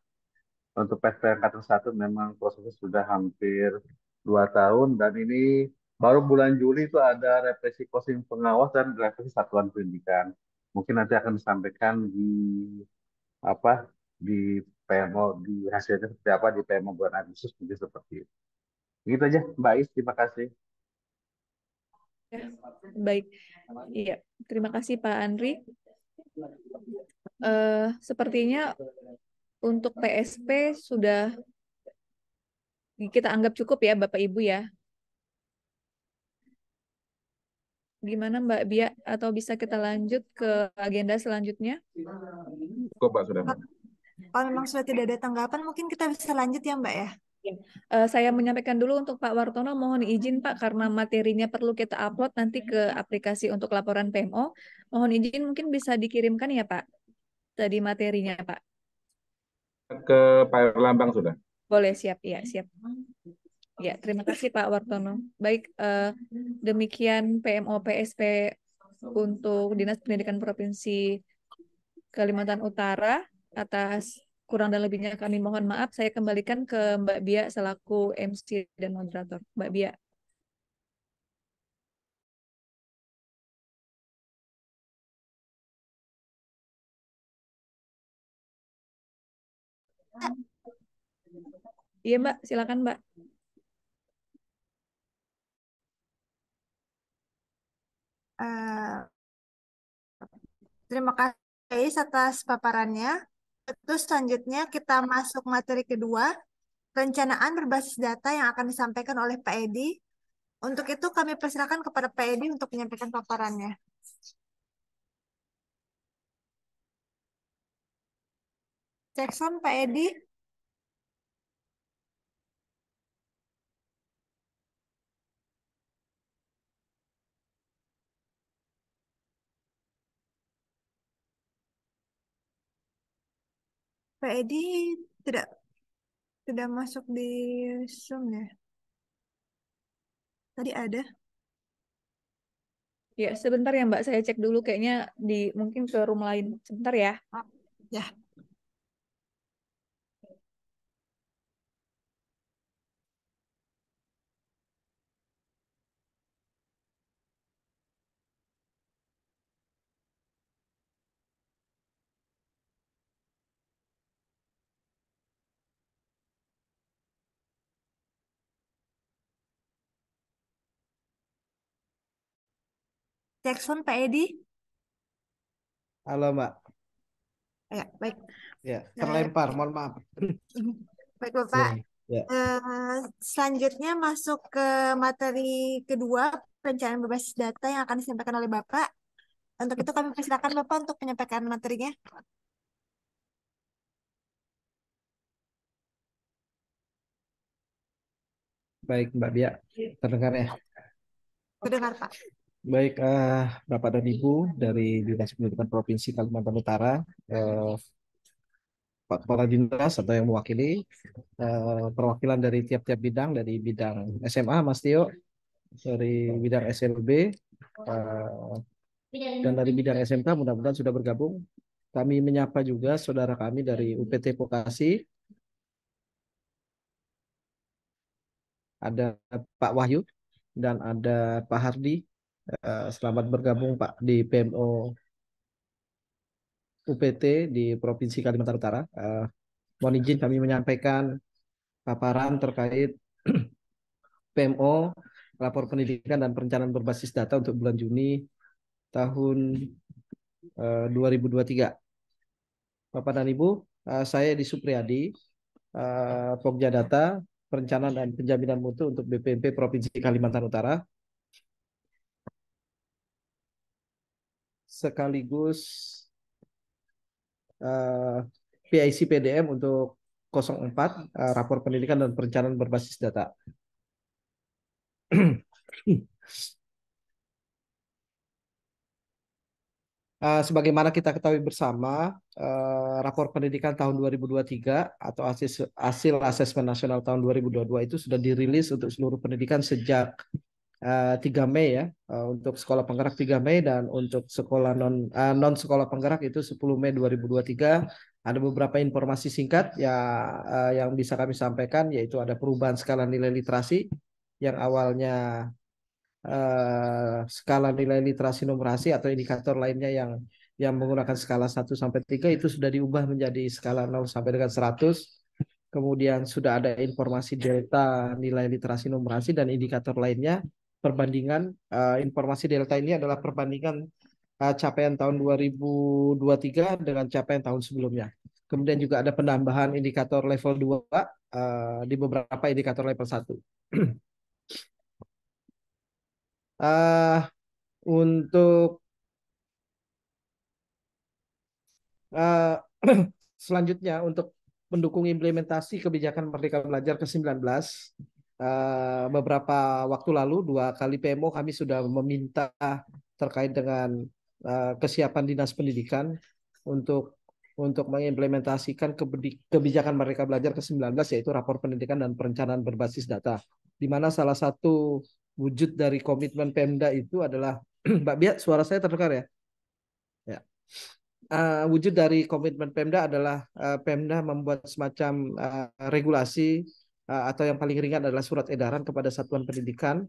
Untuk PSP angkatan satu memang prosesnya sudah hampir 2 tahun dan ini baru bulan Juli itu ada revisi posting pengawas dan revisi satuan pendidikan. Mungkin nanti akan disampaikan di apa di PMO di hasilnya seperti apa di PMO bulan Agustus mungkin seperti itu. Gitu aja Mbak Is, terima kasih. ya, baik. Iya, terima kasih Pak Andri. Sepertinya untuk PSP sudah kita anggap cukup ya Bapak Ibu ya. Gimana Mbak Bia? Atau bisa kita lanjut ke agenda selanjutnya? Kok Pak sudah Pak? Kalau memang sudah tidak ada tanggapan, mungkin kita bisa lanjut ya Mbak ya. Saya menyampaikan dulu untuk Pak Wartono, mohon izin Pak, karena materinya perlu kita upload nanti ke aplikasi untuk laporan PMO. Mohon izin mungkin bisa dikirimkan ya Pak, tadi materinya Pak. Ke Pak Erlambang sudah. Boleh, siap, ya siap. Ya, terima kasih Pak Wartono. Baik, demikian PMO PSP untuk Dinas Pendidikan Provinsi Kalimantan Utara. Atas kurang dan lebihnya kami mohon maaf. Saya kembalikan ke Mbak Bia selaku MC dan moderator. Mbak Bia. Iya Mbak, silakan Mbak. Eh, Terima kasih atas paparannya. Terus selanjutnya kita masuk materi kedua, perencanaan berbasis data yang akan disampaikan oleh Pak Edi. Untuk itu kami persilakan kepada Pak Edi untuk menyampaikan paparannya. Cek sound Pak Edi. Pak Edi tidak tidak masuk di Zoom ya. Tadi ada. Ya, sebentar ya Mbak, saya cek dulu kayaknya di mungkin ke room lain. Sebentar ya. Oh, ya. Cek sound Pak Edi. Halo Mbak, Ya, baik. ya Eh, terlempar, mohon maaf. Baik Bapak. Ya, Selanjutnya masuk ke materi kedua, perencanaan berbasis data yang akan disampaikan oleh Bapak. Untuk itu kami persilakan Bapak untuk menyampaikan materinya. baik Mbak Bia, terdengar ya. Terdengar Pak. Baik, Bapak dan Ibu dari Dinas Pendidikan Provinsi Kalimantan Utara, eh, Pak Kepala Dinas atau yang mewakili, perwakilan dari tiap-tiap bidang, dari bidang SMA, Mas Tio, dari bidang SLB, eh, dan dari bidang SMK, mudah-mudahan sudah bergabung. Kami menyapa juga saudara kami dari UPT Vokasi, ada Pak Wahyu dan ada Pak Hardi. Selamat bergabung Pak di PMO UPT di Provinsi Kalimantan Utara. Mohon izin kami menyampaikan paparan terkait PMO, rapor pendidikan dan perencanaan berbasis data untuk bulan Juni tahun 2023. Bapak dan Ibu, saya di Supriyadi, Pokja Data, Perencanaan dan Penjaminan Mutu untuk BPMP Provinsi Kalimantan Utara. Sekaligus PIC PDM untuk 04, Rapor Pendidikan dan Perencanaan Berbasis Data. Sebagaimana kita ketahui bersama, rapor pendidikan tahun 2023 atau hasil asesmen nasional tahun 2022 itu sudah dirilis untuk seluruh pendidikan sejak 3 Mei ya, untuk sekolah penggerak 3 Mei dan untuk sekolah non sekolah penggerak itu 10 Mei 2023. Ada beberapa informasi singkat ya, yang bisa kami sampaikan, yaitu ada perubahan skala nilai literasi yang awalnya skala nilai literasi numerasi atau indikator lainnya yang menggunakan skala 1 sampai 3 itu sudah diubah menjadi skala 0 sampai dengan 100. Kemudian sudah ada informasi delta nilai literasi numerasi dan indikator lainnya. Perbandingan informasi delta ini adalah perbandingan capaian tahun 2023 dengan capaian tahun sebelumnya. Kemudian juga ada penambahan indikator level 2 di beberapa indikator level 1. Untuk selanjutnya, untuk mendukung implementasi kebijakan Merdeka Belajar ke-19, beberapa waktu lalu 2 kali PMO kami sudah meminta terkait dengan kesiapan Dinas Pendidikan untuk mengimplementasikan kebijakan Merdeka Belajar ke-19, yaitu rapor pendidikan dan perencanaan berbasis data, di mana salah satu wujud dari komitmen Pemda itu adalah Mbak Bia, suara saya terdengar ya? Ya. Wujud dari komitmen Pemda adalah Pemda membuat semacam regulasi atau yang paling ringan adalah surat edaran kepada satuan pendidikan.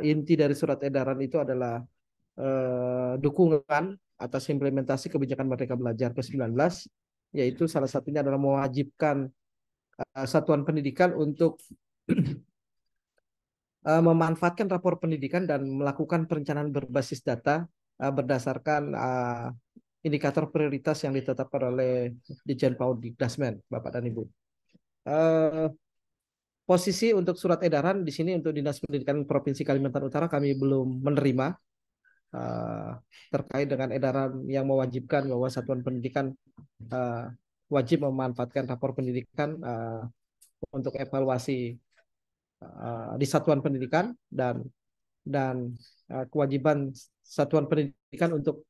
Inti dari surat edaran itu adalah dukungan atas implementasi kebijakan Merdeka Belajar ke-19, yaitu salah satunya adalah mewajibkan satuan pendidikan untuk memanfaatkan rapor pendidikan dan melakukan perencanaan berbasis data berdasarkan indikator prioritas yang ditetapkan oleh Ditjen PAUD Dikdasmen, Bapak dan Ibu. Posisi untuk surat edaran di sini untuk Dinas Pendidikan Provinsi Kalimantan Utara kami belum menerima terkait dengan edaran yang mewajibkan bahwa satuan pendidikan wajib memanfaatkan rapor pendidikan untuk evaluasi di satuan pendidikan dan kewajiban satuan pendidikan untuk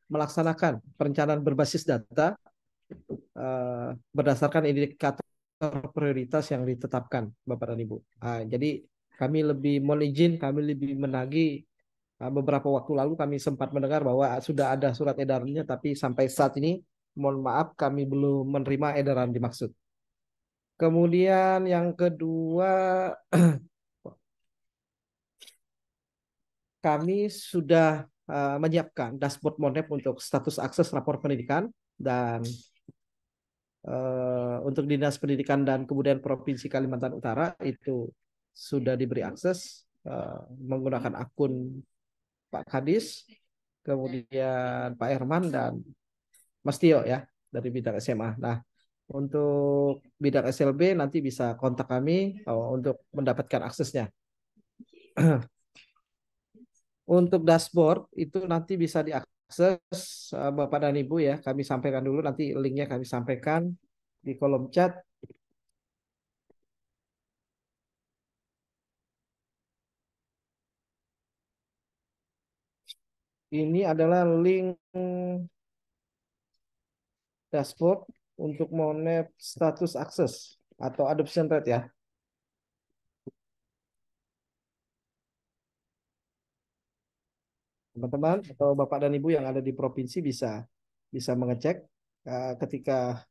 melaksanakan perencanaan berbasis data berdasarkan indikator prioritas yang ditetapkan, Bapak dan Ibu. Jadi kami lebih menagih. Beberapa waktu lalu kami sempat mendengar bahwa sudah ada surat edarannya, tapi sampai saat ini mohon maaf kami belum menerima edaran dimaksud. Kemudian yang kedua, kami sudah menyiapkan dashboard Monep untuk status akses rapor pendidikan, dan untuk Dinas Pendidikan dan Kebudayaan Provinsi Kalimantan Utara itu sudah diberi akses menggunakan akun Pak Kadis, kemudian Pak Herman dan Mas Tio ya dari bidang SMA. Nah, untuk bidang SLB nanti bisa kontak kami untuk mendapatkan aksesnya. Untuk dashboard itu nanti bisa diakses Bapak dan Ibu ya. Kami sampaikan dulu, nanti linknya kami sampaikan di kolom chat. Ini adalah link dashboard untuk Monep status akses atau adoption rate ya. Teman-teman atau Bapak dan Ibu yang ada di provinsi bisa mengecek ketika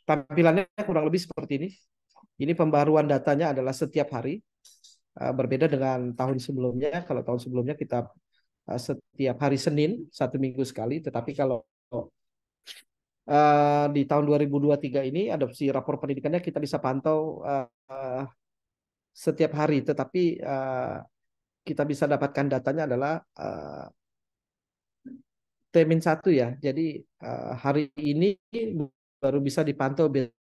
tampilannya kurang lebih seperti ini. Ini pembaruan datanya adalah setiap hari, berbeda dengan tahun sebelumnya. Kalau tahun sebelumnya kita setiap hari Senin 1 minggu sekali, tetapi kalau di tahun 2023 ini adopsi rapor pendidikannya kita bisa pantau setiap hari, tetapi kita bisa dapatkan datanya adalah T-1 ya. Jadi hari ini baru bisa dipantau besok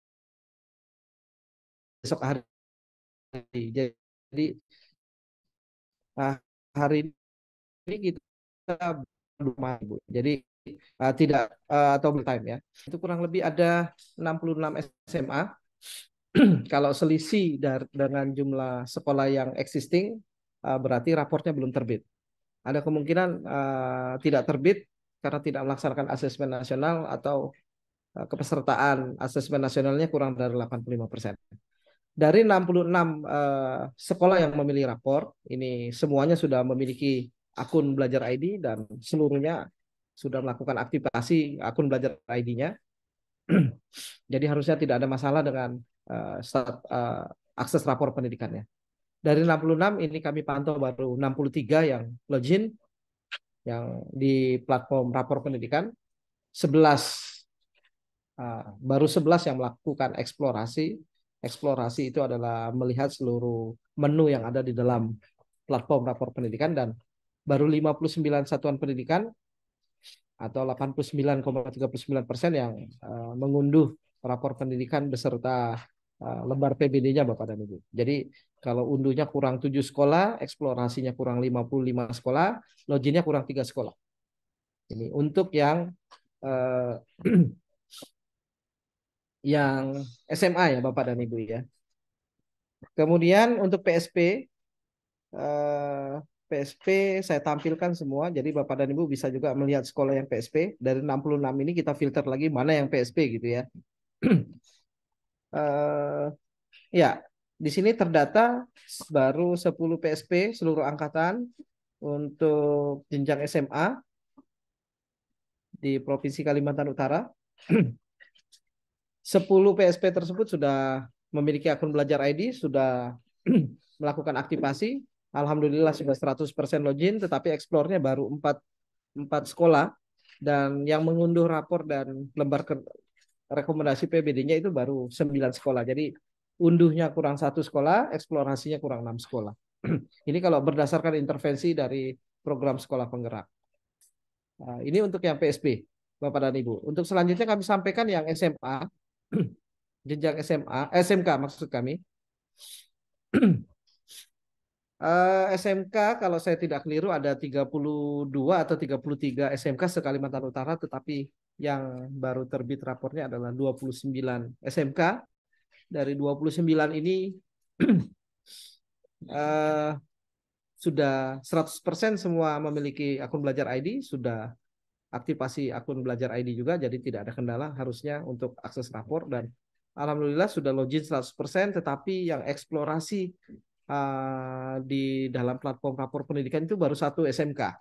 hari. Jadi hari ini kita belum Bu. Jadi tidak atau time ya. Itu kurang lebih ada 66 SMA. Kalau selisih dengan jumlah sekolah yang existing, berarti raportnya belum terbit. Ada kemungkinan tidak terbit karena tidak melaksanakan asesmen nasional atau kepesertaan asesmen nasionalnya kurang dari 85%. Dari 66 sekolah yang memilih rapor, ini semuanya sudah memiliki akun Belajar ID dan seluruhnya sudah melakukan aktivasi akun Belajar ID-nya. Jadi harusnya tidak ada masalah dengan akses rapor pendidikannya. Dari 66 ini kami pantau baru 63 yang login yang di platform rapor pendidikan, 11 baru 11 yang melakukan eksplorasi. Eksplorasi itu adalah melihat seluruh menu yang ada di dalam platform rapor pendidikan, dan baru 59 satuan pendidikan atau 89,39% yang mengunduh rapor pendidikan beserta lembar PBD-nya Bapak dan Ibu. Jadi kalau unduhnya kurang 7 sekolah, eksplorasinya kurang 55 sekolah, loginnya kurang 3 sekolah. Ini untuk yang yang SMA ya Bapak dan Ibu ya. Kemudian untuk PSP saya tampilkan semua. Jadi Bapak dan Ibu bisa juga melihat sekolah yang PSP. Dari 66 ini kita filter lagi mana yang PSP gitu ya. Ya, di sini terdata baru 10 PSP seluruh angkatan untuk jenjang SMA di Provinsi Kalimantan Utara. 10 PSP tersebut sudah memiliki akun Belajar ID, sudah melakukan aktivasi. Alhamdulillah sudah 100% login, tetapi explore-nya baru 4 sekolah. Dan yang mengunduh rapor dan lembar rekomendasi PBD-nya itu baru 9 sekolah. Jadi unduhnya kurang 1 sekolah, eksplorasinya kurang 6 sekolah. Ini kalau berdasarkan intervensi dari program sekolah penggerak. Nah, ini untuk yang PSB, Bapak dan Ibu. Untuk selanjutnya kami sampaikan yang SMA, jenjang SMA, SMK maksud kami. SMK kalau saya tidak keliru ada 32 atau 33 SMK se-Kalimantan Utara, tetapi yang baru terbit rapornya adalah 29 SMK. Dari 29 ini sudah 100% semua memiliki akun Belajar ID, sudah aktivasi akun Belajar ID juga, jadi tidak ada kendala harusnya untuk akses rapor, dan alhamdulillah sudah login 100%, tetapi yang eksplorasi di dalam platform rapor pendidikan itu baru 1 SMK.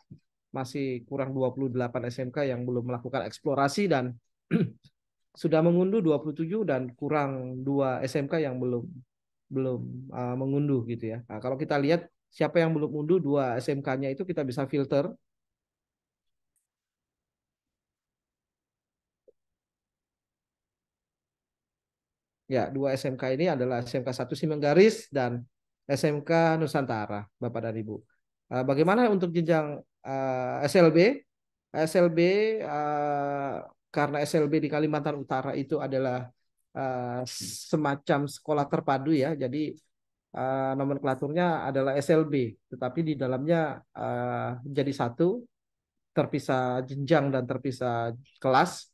Masih kurang 28 SMK yang belum melakukan eksplorasi, dan sudah mengunduh 27 dan kurang 2 SMK yang belum mengunduh gitu ya. Nah, kalau kita lihat siapa yang belum unduh 2 SMK-nya itu kita bisa filter. Ya, 2 SMK ini adalah SMK 1 Simenggaris dan SMK Nusantara, Bapak dan Ibu. Bagaimana untuk jenjang SLB? SLB karena SLB di Kalimantan Utara itu adalah semacam sekolah terpadu ya. Jadi nomenklaturnya adalah SLB, tetapi di dalamnya jadi satu, terpisah jenjang dan terpisah kelas.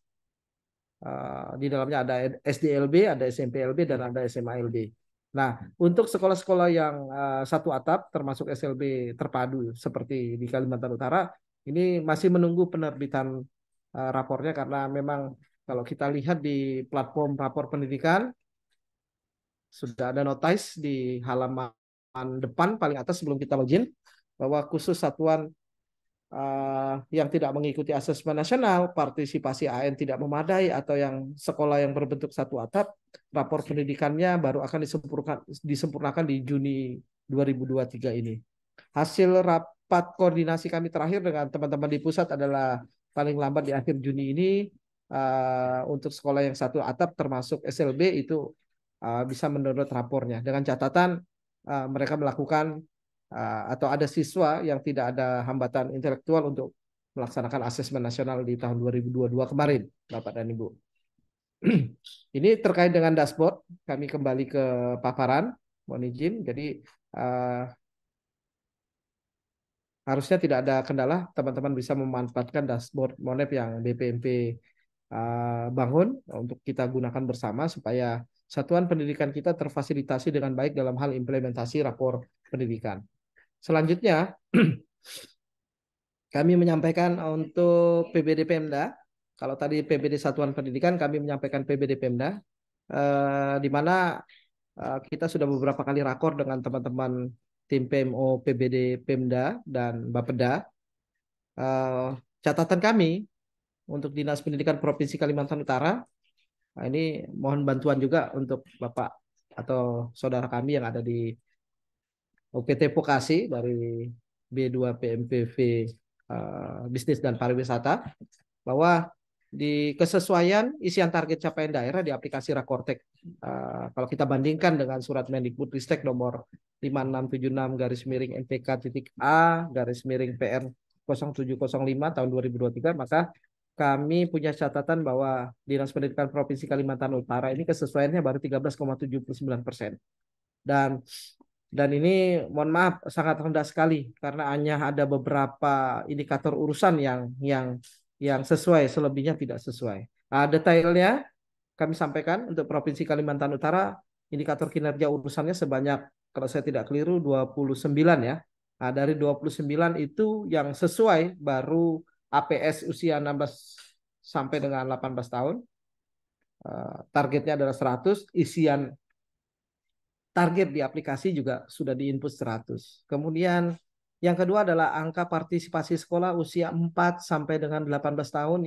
Di dalamnya ada SDLB, ada SMPLB, dan ada SMALB. Nah, untuk sekolah-sekolah yang satu atap termasuk SLB terpadu seperti di Kalimantan Utara, ini masih menunggu penerbitan rapornya, karena memang kalau kita lihat di platform rapor pendidikan sudah ada notice di halaman depan paling atas sebelum kita login bahwa khusus satuan yang tidak mengikuti asesmen nasional, partisipasi AN tidak memadai, atau yang sekolah yang berbentuk satu atap, rapor pendidikannya baru akan disempurnakan di Juni 2023 ini. Hasil rapat koordinasi kami terakhir dengan teman-teman di pusat adalah paling lambat di akhir Juni ini untuk sekolah yang satu atap termasuk SLB itu bisa mendownload rapornya dengan catatan mereka melakukan atau ada siswa yang tidak ada hambatan intelektual untuk melaksanakan asesmen nasional di tahun 2022 kemarin, Bapak dan Ibu. Ini terkait dengan dashboard, kami kembali ke paparan, mohon izin. Jadi harusnya tidak ada kendala, teman-teman bisa memanfaatkan dashboard Monep yang BPMP bangun untuk kita gunakan bersama supaya satuan pendidikan kita terfasilitasi dengan baik dalam hal implementasi rapor pendidikan. Selanjutnya, kami menyampaikan untuk PBD Pemda. Kalau tadi PBD Satuan Pendidikan, kami menyampaikan PBD Pemda, di mana kita sudah beberapa kali rakor dengan teman-teman tim PMO PBD Pemda dan Bapeda. Catatan kami untuk Dinas Pendidikan Provinsi Kalimantan Utara, ini mohon bantuan juga untuk Bapak atau saudara kami yang ada di OPT Vokasi dari B2 PMPV Bisnis dan Pariwisata, bahwa di kesesuaian isian target capaian daerah di aplikasi Rakortek, kalau kita bandingkan dengan surat Mendikbudristek nomor 5676/MPK.A/PR 0705 tahun 2023, maka kami punya catatan bahwa Dinas Pendidikan Provinsi Kalimantan Utara ini kesesuaiannya baru 13,79%. Dan ini mohon maaf sangat rendah sekali karena hanya ada beberapa indikator urusan yang sesuai, selebihnya tidak sesuai. Detailnya kami sampaikan untuk Provinsi Kalimantan Utara, indikator kinerja urusannya sebanyak, kalau saya tidak keliru, 29 ya. Dari 29 itu yang sesuai baru APS usia 16 sampai dengan 18 tahun. Targetnya adalah 100, isian target di aplikasi juga sudah diinput 100. Kemudian yang kedua adalah angka partisipasi sekolah usia 4 sampai dengan 18 tahun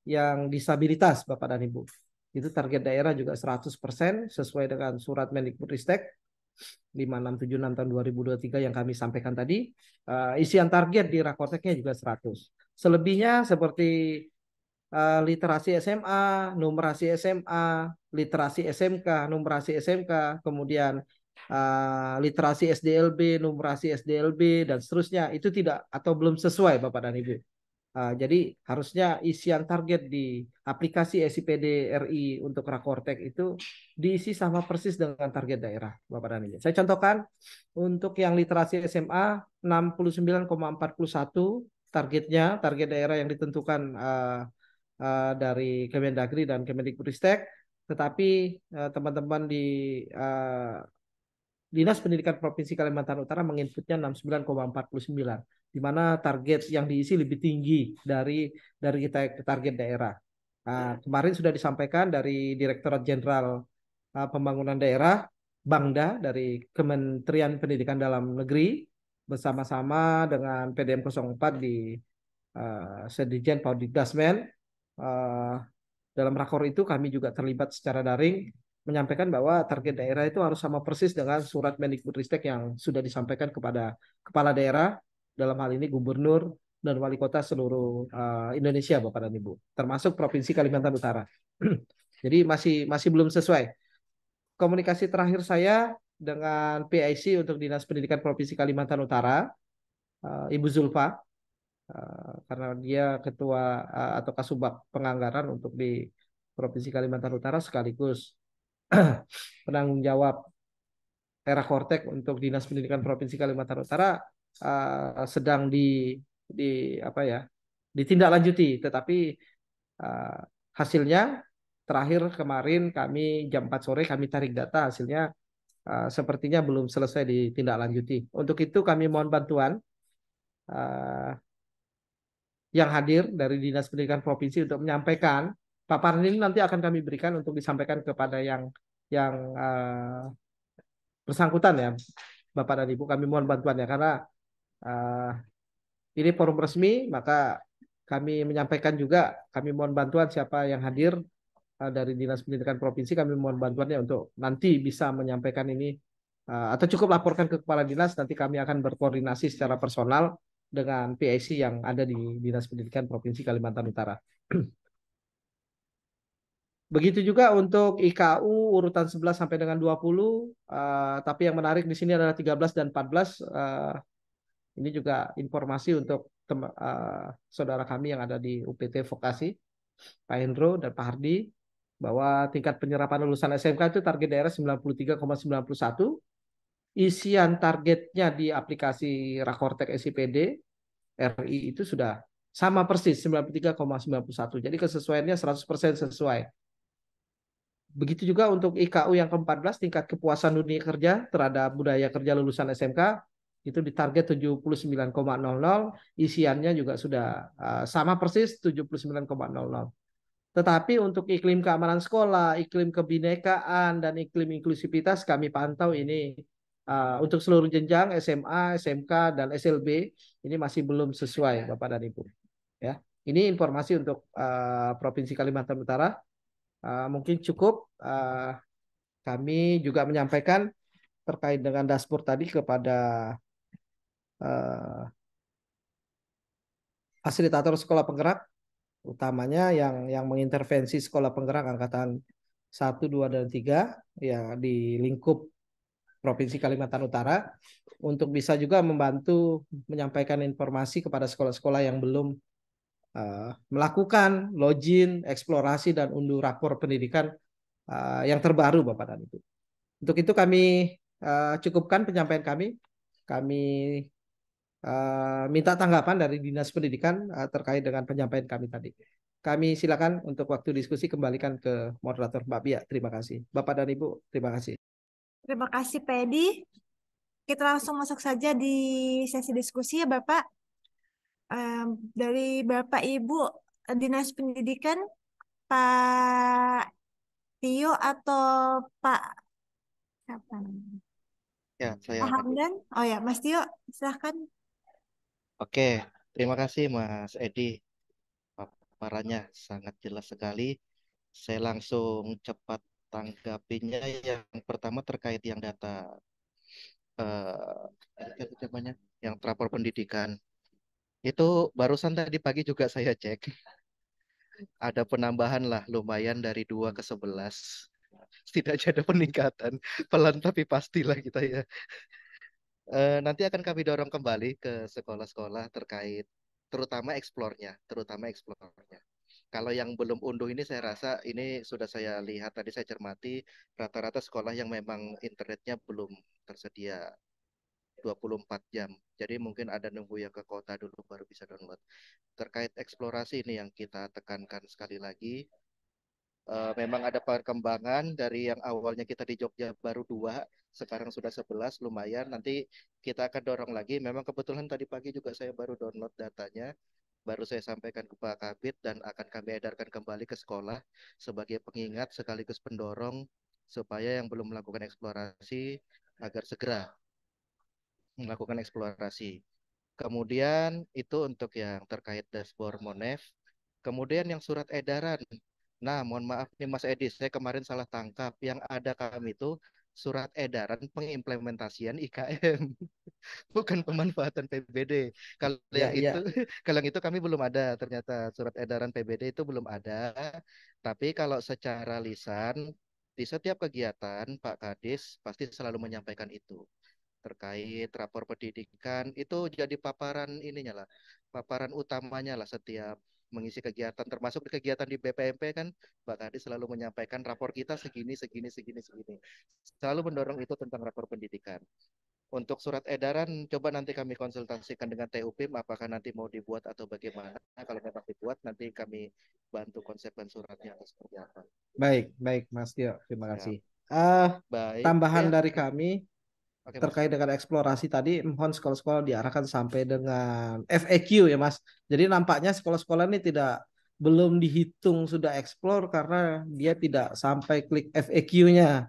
yang disabilitas, Bapak dan Ibu. Itu target daerah juga 100% sesuai dengan surat Mendikbudristek 5676 tahun 2023 yang kami sampaikan tadi. Isian target di Rakorteknya juga 100. Selebihnya seperti literasi SMA, numerasi SMA, literasi SMK, numerasi SMK, kemudian literasi SDLB, numerasi SDLB, dan seterusnya, itu tidak atau belum sesuai, Bapak dan Ibu. Jadi harusnya isian target di aplikasi SIPD RI untuk Rakortek itu diisi sama persis dengan target daerah, Bapak dan Ibu. Saya contohkan untuk yang literasi SMA 69,41 targetnya, target daerah yang ditentukan dari Kemendagri dan Kemendikbudristek, tetapi teman-teman di Dinas Pendidikan Provinsi Kalimantan Utara menginputnya 69,49, di mana target yang diisi lebih tinggi dari kita target daerah. Kemarin sudah disampaikan dari Direktorat Jenderal Pembangunan Daerah, Bangda, dari Kementerian Pendidikan Dalam Negeri, bersama-sama dengan PDM 04 di Sedijen Paudikdasmen. Dalam rakor itu kami juga terlibat secara daring menyampaikan bahwa target daerah itu harus sama persis dengan surat Mendikbudristek yang sudah disampaikan kepada kepala daerah, dalam hal ini gubernur dan wali kota seluruh Indonesia, Bapak dan Ibu, termasuk Provinsi Kalimantan Utara. Jadi masih belum sesuai. Komunikasi terakhir saya dengan PIC untuk Dinas Pendidikan Provinsi Kalimantan Utara, Ibu Zulfa, karena dia ketua atau kasubag penganggaran untuk di Provinsi Kalimantan Utara sekaligus penanggung jawab Rakortek untuk Dinas Pendidikan Provinsi Kalimantan Utara, sedang ditindaklanjuti, tetapi hasilnya terakhir kemarin kami jam 4 sore kami tarik data, hasilnya sepertinya belum selesai ditindaklanjuti. Untuk itu kami mohon bantuan yang hadir dari Dinas Pendidikan Provinsi untuk menyampaikan paparan ini. Nanti akan kami berikan untuk disampaikan kepada yang bersangkutan ya, Bapak dan Ibu. Kami mohon bantuannya karena ini forum resmi, maka kami menyampaikan juga kami mohon bantuan siapa yang hadir dari Dinas Pendidikan Provinsi. Kami mohon bantuannya untuk nanti bisa menyampaikan ini atau cukup laporkan ke Kepala Dinas. Nanti kami akan berkoordinasi secara personal dengan PIC yang ada di Dinas Pendidikan Provinsi Kalimantan Utara. Begitu juga untuk IKU urutan 11 sampai dengan 20, tapi yang menarik di sini adalah 13 dan 14. Ini juga informasi untuk saudara kami yang ada di UPT Vokasi, Pak Hendro dan Pak Hardi, bahwa tingkat penyerapan lulusan SMK itu target daerah 93,91. Isian targetnya di aplikasi Rakortek SIPD RI itu sudah sama persis 93,91. Jadi kesesuaiannya 100% sesuai. Begitu juga untuk IKU yang ke-14, tingkat kepuasan dunia kerja terhadap budaya kerja lulusan SMK itu ditarget 79,00, isiannya juga sudah sama persis 79,00. Tetapi untuk iklim keamanan sekolah, iklim kebinekaan, dan iklim inklusivitas kami pantau ini untuk seluruh jenjang SMA, SMK, dan SLB ini masih belum sesuai, Bapak dan Ibu. Ya, ini informasi untuk Provinsi Kalimantan Utara. Mungkin cukup. Kami juga menyampaikan terkait dengan dashboard tadi kepada fasilitator sekolah penggerak, utamanya yang mengintervensi sekolah penggerak angkatan 1, 2, dan 3 ya di lingkup Provinsi Kalimantan Utara, untuk bisa juga membantu menyampaikan informasi kepada sekolah-sekolah yang belum melakukan login, eksplorasi, dan unduh rapor pendidikan yang terbaru, Bapak dan Ibu. Untuk itu kami cukupkan penyampaian kami. Kami minta tanggapan dari Dinas Pendidikan terkait dengan penyampaian kami tadi. Kami silakan untuk waktu diskusi kembalikan ke moderator Mbak Bia. Terima kasih. Bapak dan Ibu, terima kasih. Terima kasih, Pedi. Kita langsung masuk saja di sesi diskusi ya, Bapak. Dari Bapak Ibu Dinas Pendidikan, Pak Tio atau Pak siapa namanya? Ya, saya Pak Hamdan? Oh ya, Mas Tio, silahkan. Oke, terima kasih Mas Edi. Paparannya sangat jelas sekali. Saya langsung cepat tanggapinya. Yang pertama terkait yang data yang rapor pendidikan. Itu barusan tadi pagi juga saya cek. Ada penambahan lah lumayan dari 2 ke 11. Setidaknya ada peningkatan. Pelan tapi pastilah kita ya. Nanti akan kami dorong kembali ke sekolah-sekolah terkait terutama eksplornya. Kalau yang belum unduh ini saya rasa ini sudah saya lihat tadi saya cermati rata-rata sekolah yang memang internetnya belum tersedia 24 jam. Jadi mungkin ada nunggu yang ke kota dulu baru bisa download. Terkait eksplorasi ini yang kita tekankan sekali lagi. Memang ada perkembangan dari yang awalnya kita di Jogja baru 2, sekarang sudah 11, lumayan. Nanti kita akan dorong lagi. Memang kebetulan tadi pagi juga saya baru download datanya, baru saya sampaikan ke Pak Kabid dan akan kami edarkan kembali ke sekolah sebagai pengingat sekaligus pendorong supaya yang belum melakukan eksplorasi agar segera melakukan eksplorasi. Kemudian itu untuk yang terkait dashboard Monef. Kemudian yang surat edaran. Nah, mohon maaf nih Mas Edi, saya kemarin salah tangkap. Yang ada kami itu surat edaran pengimplementasian IKM, bukan pemanfaatan PBD. Kalau Ya, yang itu, ya. kalau yang itu kami belum ada. Ternyata surat edaran PBD itu belum ada. Tapi kalau secara lisan di setiap kegiatan Pak Kadis pasti selalu menyampaikan itu terkait rapor pendidikan itu jadi paparan ininya lah, paparan utamanya lah setiap mengisi kegiatan termasuk di kegiatan di BPMP kan Mbak Kadi selalu menyampaikan rapor kita segini segini segini segini, selalu mendorong itu tentang rapor pendidikan. Untuk surat edaran coba nanti kami konsultasikan dengan TUPIM apakah nanti mau dibuat atau bagaimana. Kalau memang dibuat nanti kami bantu konsepkan suratnya atau seperti apa. Baik, baik Mas Tio. Terima Ya, kasih. baik Tambahan ya. dari kami Oke, Mas. terkait dengan eksplorasi tadi, mohon sekolah-sekolah diarahkan sampai dengan FAQ ya Mas. Jadi nampaknya sekolah-sekolah ini belum dihitung sudah explore karena dia tidak sampai klik FAQ-nya.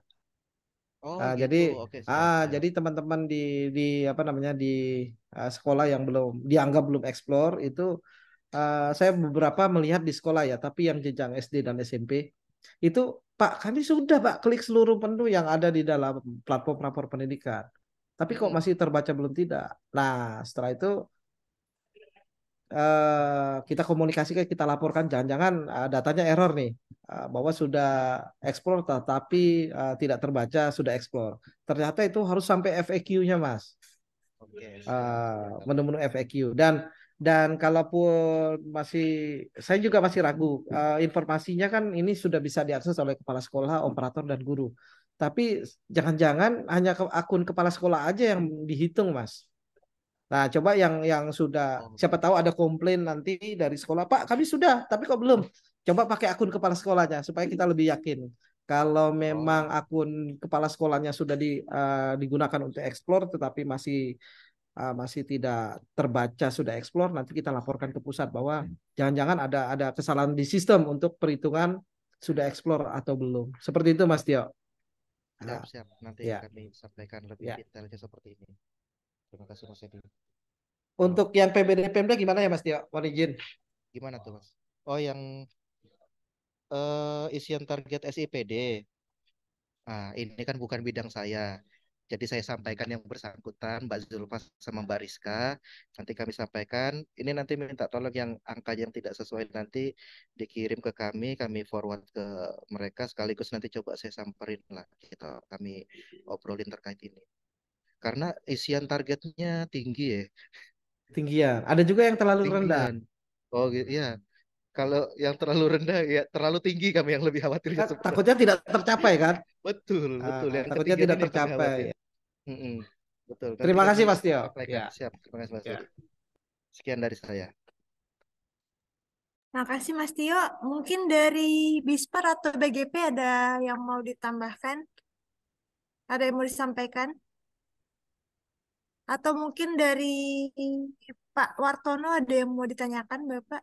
Oh Jadi gitu, oke siap siap. jadi teman-teman di apa namanya di sekolah yang belum dianggap belum explore itu saya beberapa melihat di sekolah ya, tapi yang jenjang SD dan SMP itu Pak kami sudah Pak klik seluruh menu yang ada di dalam platform rapor pendidikan. Tapi kok Mm-mm. masih terbaca belum tidak. Nah, setelah itu kita komunikasikan, kita laporkan, jangan-jangan datanya error nih, bahwa sudah explore tetapi tidak terbaca sudah explore. Ternyata itu harus sampai FAQ-nya, Mas. Oke, siap. Menu-menu FAQ. Dan kalaupun masih, saya juga masih ragu, informasinya kan ini sudah bisa diakses oleh kepala sekolah, operator, dan guru. Tapi jangan-jangan hanya akun kepala sekolah aja yang dihitung, Mas. Nah, coba yang sudah, siapa tahu ada komplain nanti dari sekolah, Pak, kami sudah, tapi kok belum? Coba pakai akun kepala sekolahnya supaya kita lebih yakin. Kalau memang akun kepala sekolahnya sudah digunakan untuk explore, tetapi masih tidak terbaca sudah explore, nanti kita laporkan ke pusat bahwa jangan-jangan ada kesalahan di sistem untuk perhitungan sudah explore atau belum. Seperti itu, Mas Tio. Siap. Nanti Ya. kami sampaikan lebih Ya. detailnya seperti ini. Terima kasih Mas Edi. Untuk yang PBD Pemda gimana ya, Mas Tio? Mohon izin. Gimana tuh Mas? Oh, yang isian target SIPD. Nah, ini kan bukan bidang saya. Jadi saya sampaikan yang bersangkutan, Mbak Zulfa sama Mbak Rizka. Nanti kami sampaikan. Ini nanti minta tolong yang angka yang tidak sesuai nanti dikirim ke kami forward ke mereka. Sekaligus nanti coba saya samperin lah. Gitu. Kami obrolin terkait ini. Karena isian targetnya tinggi ya. Tinggian. Ada juga yang terlalu rendah. Tinggian. Oh gitu ya. Kalau yang terlalu rendah ya terlalu tinggi kami yang lebih khawatirnya seperti Takutnya tidak tercapai kan? betul. Yang Takutnya ketinggian tidak ini yang kami tercapai. khawatir. Betul. Nanti Terima kami kasih, Mas Tio. sampaikan. Ya. Siap. Terima kasih Mas Ya. Edi. Sekian dari saya. Makasih Mas Tio. Mungkin dari Bispar atau BGP ada yang mau ditambahkan? Ada yang mau disampaikan? Atau mungkin dari Pak Wartono ada yang mau ditanyakan, Bapak?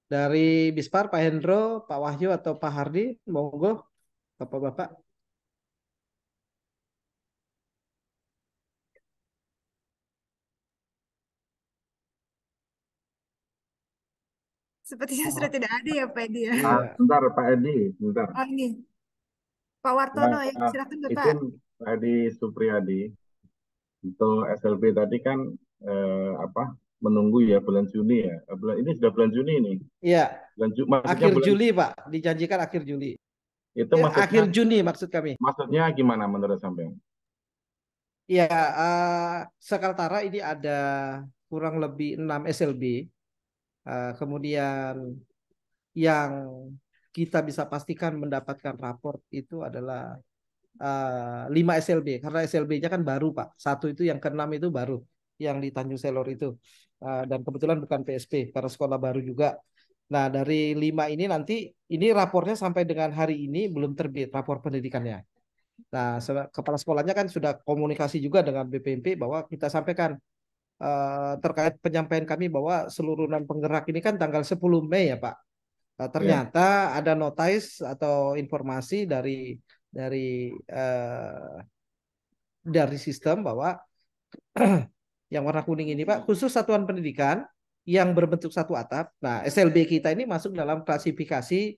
Dari Bispar, Pak Hendro, Pak Wahyu atau Pak Hardi, monggo, Bapak-bapak. Sepertinya sudah tidak ada ya Pak Edi ya. Bentar Pak Edi, bentar. Oh ini, Pak Wartono ya, silakan Bapak. Izin Pak Edi Supriyadi. Untuk SLB tadi kan menunggu ya bulan Juni ya. Ini sudah bulan Juni ini. Iya. Akhir bulan Juli Pak, dijanjikan akhir Juli. Itu maksudnya, akhir Juni maksud kami. Maksudnya gimana menurut sampean? Ya, sekaltara ini ada kurang lebih 6 SLB. Kemudian yang kita bisa pastikan mendapatkan raport itu adalah 5 SLB. Karena SLB-nya kan baru Pak. Satu itu yang ke-6 itu baru. Yang di Tanjung Selor itu. Dan kebetulan bukan PSP. Karena sekolah baru juga. Nah, dari 5 ini nanti, ini rapornya sampai dengan hari ini belum terbit rapor pendidikannya. Nah, kepala sekolahnya kan sudah komunikasi juga dengan BPMP bahwa kita sampaikan terkait penyampaian kami bahwa seluruh non penggerak ini kan tanggal 10 Mei ya Pak. Ternyata ada notice atau informasi dari sistem bahwa yang warna kuning ini Pak, khusus satuan pendidikan yang berbentuk satu atap. Nah, SLB kita ini masuk dalam klasifikasi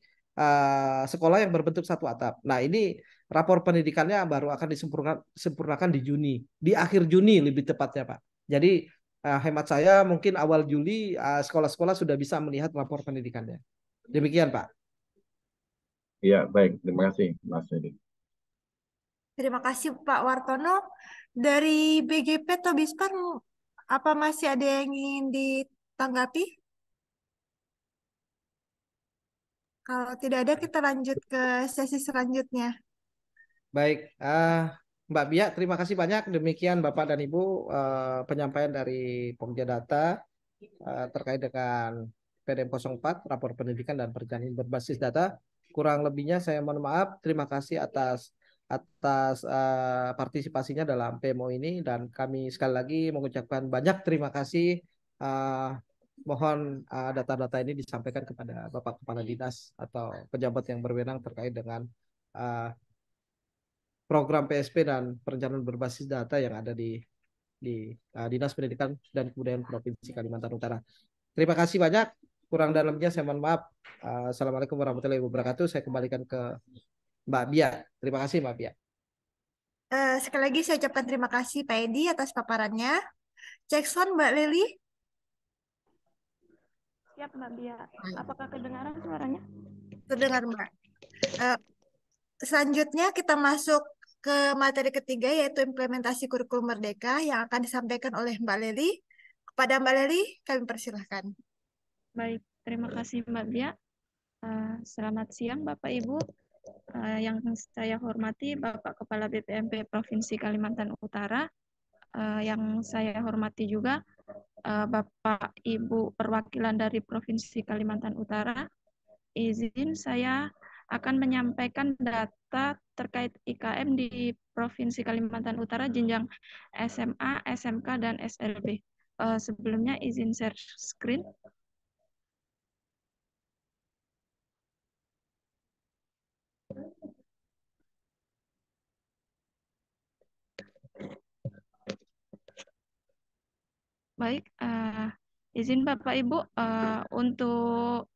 sekolah yang berbentuk satu atap. Nah, ini rapor pendidikannya baru akan disempurnakan di Juni, di akhir Juni lebih tepatnya Pak. Jadi hemat saya mungkin awal Juli sekolah-sekolah sudah bisa melihat rapor pendidikannya. Demikian Pak. Iya, baik. Terima kasih Mas Edi. Terima kasih Pak Wartono. Dari BGP atau Bispar, apa masih ada yang ingin ditanggapi? Kalau tidak ada, kita lanjut ke sesi selanjutnya. Baik, Mbak Bia, terima kasih banyak. Demikian Bapak dan Ibu penyampaian dari Pokja Data terkait dengan PDM 04, Rapor Pendidikan dan Perjalanan Berbasis Data. Kurang lebihnya saya mohon maaf. Terima kasih atas partisipasinya dalam PMO ini, dan kami sekali lagi mengucapkan banyak terima kasih. Mohon data-data ini disampaikan kepada Bapak Kepala Dinas atau pejabat yang berwenang terkait dengan program PSP dan perencanaan berbasis data yang ada di Dinas Pendidikan dan Kebudayaan Provinsi Kalimantan Utara. Terima kasih banyak. Kurang dan lebihnya saya mohon maaf. Assalamualaikum warahmatullahi wabarakatuh. Saya kembalikan ke Mbak Bia. Terima kasih Mbak Bia. Sekali lagi saya ucapkan terima kasih Pak Edi atas paparannya. Cek sound Mbak Leli. Siap Mbak Bia. Apakah kedengaran suaranya? Terdengar Mbak. Eh, Selanjutnya kita masuk ke materi ketiga yaitu implementasi kurikulum Merdeka yang akan disampaikan oleh Mbak Leli. Kepada Mbak Leli, kami persilahkan. Baik, terima kasih Mbak Bia. Selamat siang Bapak Ibu. Yang saya hormati Bapak Kepala BPMP Provinsi Kalimantan Utara. Yang saya hormati juga Bapak Ibu perwakilan dari Provinsi Kalimantan Utara. Izin saya akan menyampaikan data terkait IKM di Provinsi Kalimantan Utara jenjang SMA, SMK, dan SLB. Sebelumnya izin share screen. Baik, izin Bapak Ibu untuk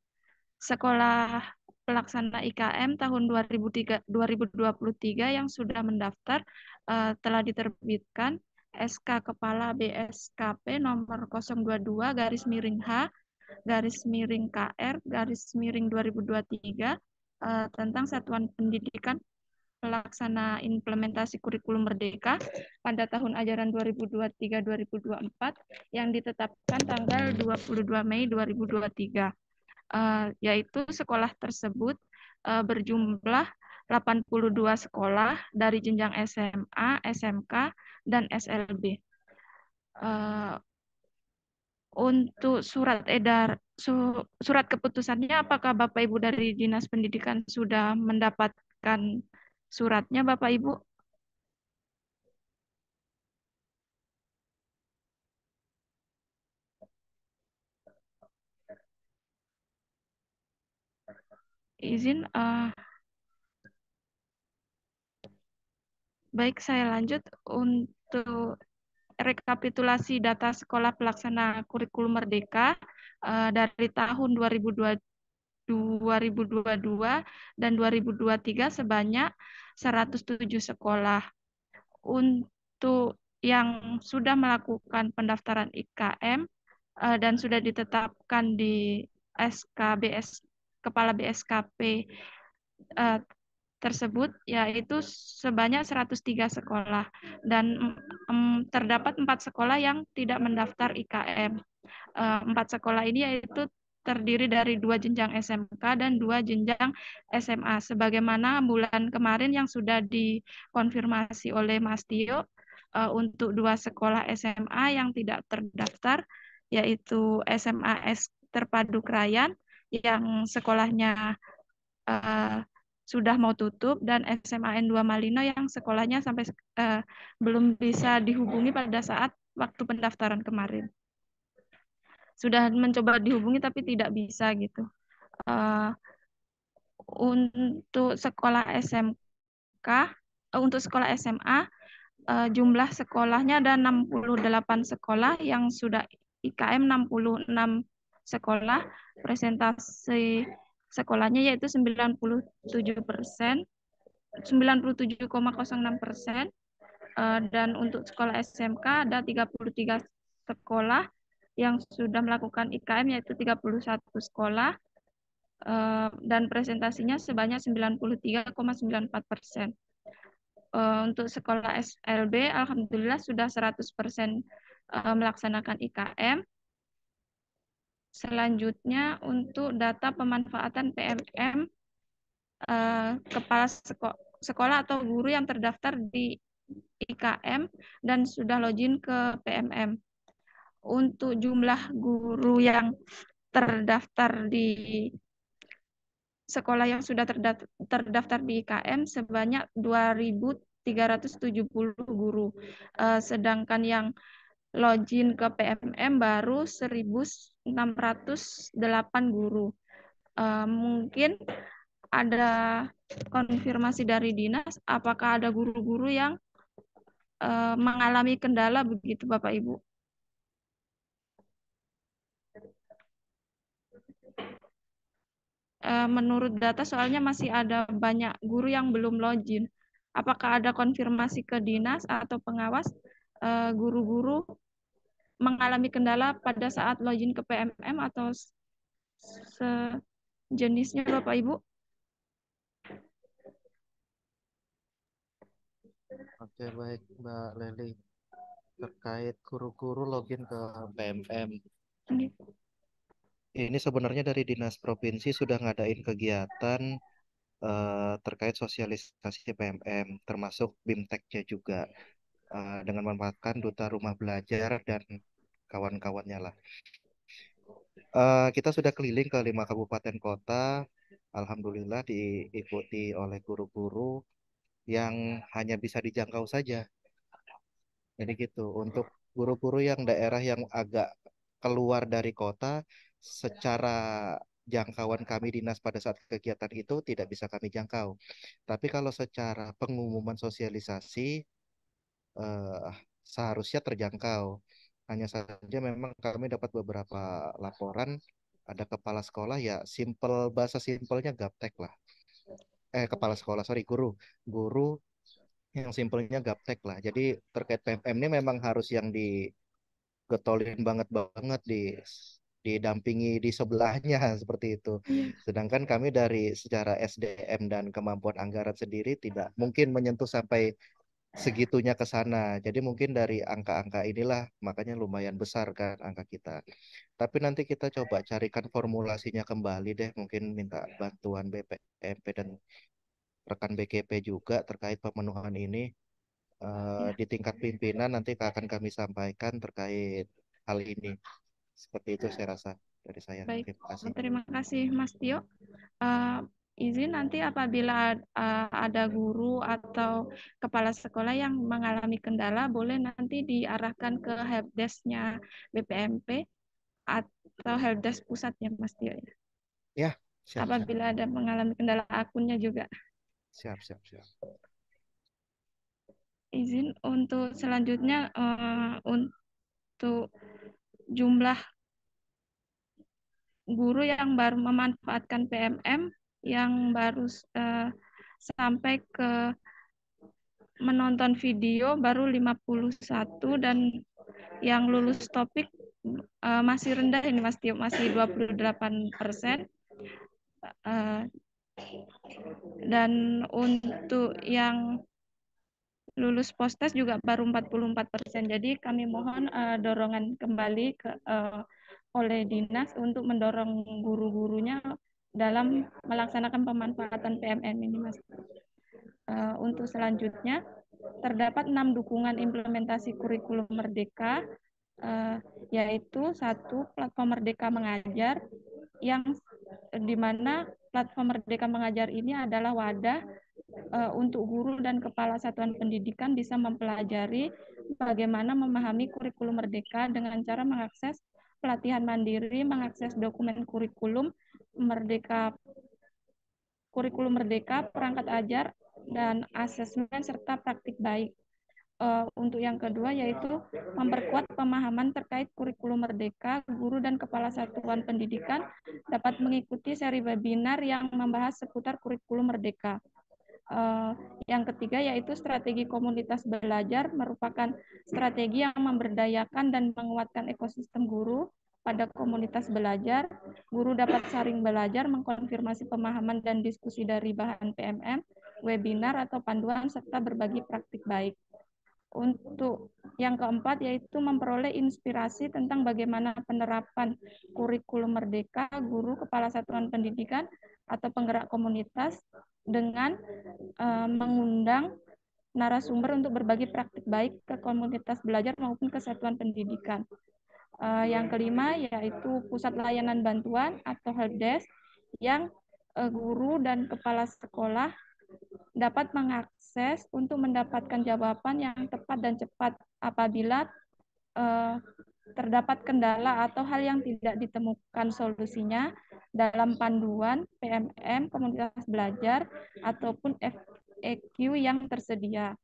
sekolah pelaksana IKM tahun 2023 yang sudah mendaftar telah diterbitkan SK Kepala BSKP nomor 022 garis miring H garis miring KR garis miring 2023 tentang Satuan Pendidikan Pelaksana Implementasi Kurikulum Merdeka pada tahun ajaran 2023-2024 yang ditetapkan tanggal 22 Mei 2023. Yaitu sekolah tersebut berjumlah 82 sekolah dari jenjang SMA, SMK, dan SLB. Untuk surat keputusannya, apakah Bapak Ibu dari Dinas Pendidikan sudah mendapatkan suratnya, Bapak Ibu? Izin, baik, saya lanjut untuk rekapitulasi data sekolah pelaksana kurikulum Merdeka dari tahun 2022 dan 2023 sebanyak 107 sekolah. Untuk yang sudah melakukan pendaftaran IKM dan sudah ditetapkan di SKBS Kepala BSKP tersebut yaitu sebanyak 103 sekolah dan terdapat 4 sekolah yang tidak mendaftar IKM. 4 sekolah ini yaitu terdiri dari 2 jenjang SMK dan 2 jenjang SMA. Sebagaimana bulan kemarin yang sudah dikonfirmasi oleh Mas Tio untuk 2 sekolah SMA yang tidak terdaftar, yaitu SMA S Terpadu Krayan yang sekolahnya sudah mau tutup dan SMA N2 Malino yang sekolahnya sampai belum bisa dihubungi pada saat waktu pendaftaran kemarin. Sudah mencoba dihubungi tapi tidak bisa gitu. Untuk sekolah SMK, untuk sekolah SMA, jumlah sekolahnya ada 68 sekolah yang sudah IKM 66 sekolah, presentasi sekolahnya yaitu 97%, 97,06%, dan untuk sekolah SMK ada 33 sekolah yang sudah melakukan IKM yaitu 31 sekolah dan presentasinya sebanyak 93,94%. Untuk sekolah SLB alhamdulillah sudah 100% melaksanakan IKM. Selanjutnya untuk data pemanfaatan PMM kepala sekolah atau guru yang terdaftar di IKM dan sudah login ke PMM. Untuk jumlah guru yang terdaftar di sekolah yang sudah terdaftar di IKM sebanyak 2.370 guru. Sedangkan yang login ke PMM baru 1.608 guru. Mungkin ada konfirmasi dari dinas, apakah ada guru-guru yang mengalami kendala begitu Bapak Ibu? Menurut data soalnya masih ada banyak guru yang belum login. apakah ada konfirmasi ke dinas atau pengawas guru-guru mengalami kendala pada saat login ke PMM atau sejenisnya, Bapak Ibu? Oke, baik Mbak Leli. Terkait guru-guru login ke PMM. Ini sebenarnya dari Dinas Provinsi sudah ngadain kegiatan terkait sosialisasi PMM, termasuk BIMTEK-nya juga, dengan memanfaatkan Duta Rumah Belajar dan kawan-kawannya lah. Kita sudah keliling ke 5 kabupaten kota, alhamdulillah diikuti oleh guru-guru yang hanya bisa dijangkau saja. Jadi gitu, untuk guru-guru yang daerah yang agak keluar dari kota, secara jangkauan kami dinas pada saat kegiatan itu tidak bisa kami jangkau. Tapi kalau secara pengumuman sosialisasi, eh, seharusnya terjangkau. Hanya saja memang kami dapat beberapa laporan, ada kepala sekolah ya simple, bahasa simpelnya gaptek lah. Kepala sekolah, sorry, guru yang simpelnya gaptek lah. Jadi terkait PMM ini memang harus yang digetolin banget banget didampingi di sebelahnya seperti itu. Sedangkan kami dari secara SDM dan kemampuan anggaran sendiri tidak mungkin menyentuh sampai segitunya ke sana. Jadi mungkin dari angka-angka inilah makanya lumayan besar kan angka kita. Tapi nanti kita coba carikan formulasinya kembali deh. Mungkin minta bantuan BPMP dan rekan BGP juga terkait pemenuhan ini. Di tingkat pimpinan nanti akan kami sampaikan terkait hal ini. Seperti itu saya rasa dari saya. Baik, Terima kasih. terima kasih Mas Tio. Izin nanti apabila ada guru atau kepala sekolah yang mengalami kendala, boleh nanti diarahkan ke helpdesk-nya BPMP atau helpdesk pusatnya, Mas Tio. Ya, siap. Apabila ada mengalami kendala akunnya juga. Siap. Izin untuk selanjutnya untuk jumlah guru yang baru memanfaatkan PMM yang baru sampai ke menonton video baru 51 dan yang lulus topik masih rendah ini Mas Tio, masih 28%. Dan untuk yang lulus postes juga baru 44%. Jadi kami mohon dorongan kembali oleh dinas untuk mendorong guru-gurunya dalam melaksanakan pemanfaatan PMM ini, Mas. Untuk selanjutnya, terdapat 6 dukungan implementasi kurikulum merdeka, yaitu 1, platform Merdeka Mengajar, yang di mana platform Merdeka Mengajar ini adalah wadah untuk guru dan kepala satuan pendidikan bisa mempelajari bagaimana memahami kurikulum merdeka dengan cara mengakses pelatihan mandiri, mengakses dokumen kurikulum merdeka, perangkat ajar, dan asesmen serta praktik baik. Untuk yang kedua yaitu memperkuat pemahaman terkait kurikulum merdeka, guru dan kepala satuan pendidikan dapat mengikuti seri webinar yang membahas seputar kurikulum merdeka. Yang ketiga yaitu strategi komunitas belajar, merupakan strategi yang memberdayakan dan menguatkan ekosistem guru pada komunitas belajar. Guru dapat saling belajar, mengkonfirmasi pemahaman dan diskusi dari bahan PMM, webinar atau panduan, serta berbagi praktik baik. Untuk yang keempat yaitu memperoleh inspirasi tentang bagaimana penerapan kurikulum merdeka, guru, kepala satuan pendidikan, atau penggerak komunitas dengan mengundang narasumber untuk berbagi praktik baik ke komunitas belajar maupun ke satuan pendidikan. Yang kelima yaitu pusat layanan bantuan atau helpdesk yang guru dan kepala sekolah dapat mengakses untuk mendapatkan jawaban yang tepat dan cepat apabila terdapat kendala atau hal yang tidak ditemukan solusinya dalam panduan PMM komunitas belajar ataupun FAQ yang tersedia.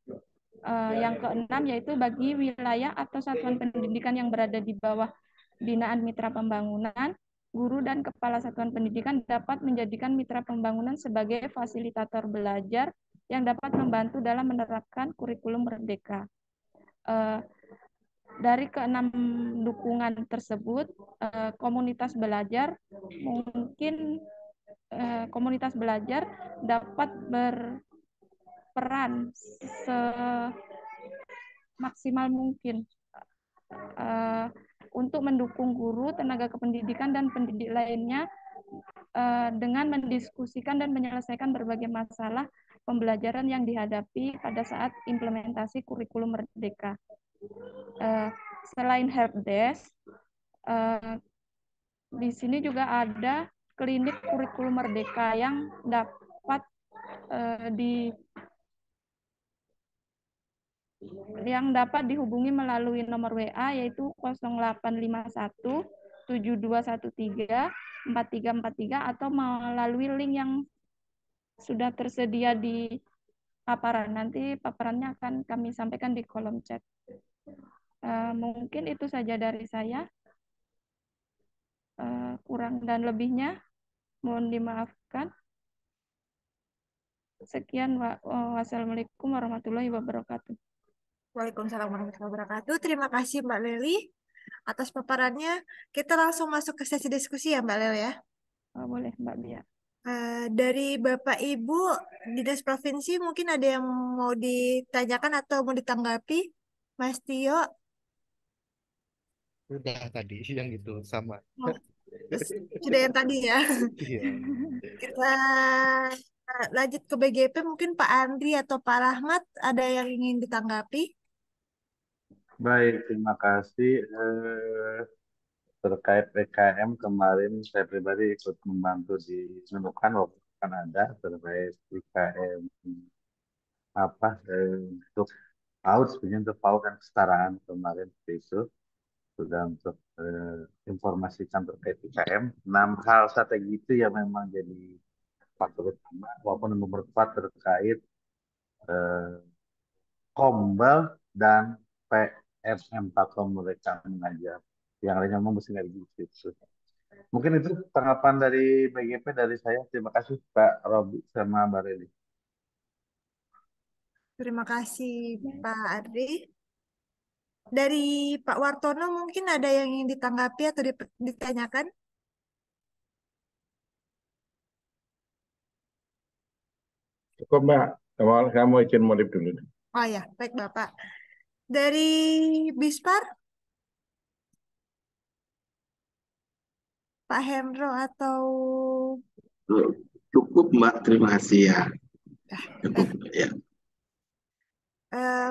Yang keenam yaitu bagi wilayah atau satuan pendidikan yang berada di bawah binaan mitra pembangunan, guru dan kepala satuan pendidikan dapat menjadikan mitra pembangunan sebagai fasilitator belajar yang dapat membantu dalam menerapkan kurikulum merdeka. Dari keenam dukungan tersebut, komunitas belajar komunitas belajar dapat berperan semaksimal mungkin untuk mendukung guru, tenaga kependidikan, dan pendidik lainnya dengan mendiskusikan dan menyelesaikan berbagai masalah pembelajaran yang dihadapi pada saat implementasi kurikulum merdeka. Selain helpdesk, di sini juga ada klinik kurikulum merdeka yang dapat dihubungi melalui nomor WA yaitu 0851 7213 4343 atau melalui link yang sudah tersedia di paparan. Nanti paparannya akan kami sampaikan di kolom chat. Mungkin itu saja dari saya. Kurang dan lebihnya mohon dimaafkan. Sekian, wassalamualaikum warahmatullahi wabarakatuh. Waalaikumsalam warahmatullahi wabarakatuh. Terima kasih Mbak Leli atas paparannya. Kita langsung masuk ke sesi diskusi ya Mbak Leli ya. Boleh Mbak Bia. Dari Bapak Ibu Dinas Provinsi mungkin ada yang mau ditanyakan atau mau ditanggapi? Mas Tio? Udah tadi yang itu sama. Oh, sudah yang tadi ya. Iya. Kita lanjut ke BGP, mungkin Pak Andri atau Pak Rahmat ada yang ingin ditanggapi? Baik, terima kasih. Terkait PKM kemarin saya pribadi ikut membantu di menemukan waktu kan ada terkait PKM untuk PAUD, sebenarnya untuk PAUD dan kesetaraan kemarin itu sudah untuk informasikan terkait PKM. 6 hal strategi itu yang memang jadi faktor utama walaupun nomor 4 terkait Kombel dan PMM platform mereka mengajar. Yang lainnya memang mesti nggak gitu. Mungkin itu tanggapan dari BGP dari saya. Terima kasih Pak Robi sama Mbak Reli. Terima kasih Pak Andri. Dari Pak Wartono mungkin ada yang ingin ditanggapi atau ditanyakan? Cukup Mbak, kamu izin modif dulu. Oh ya, baik Bapak. Dari Bispar? Pak Hendro atau... Cukup Mbak, terima kasih ya. Cukup ya.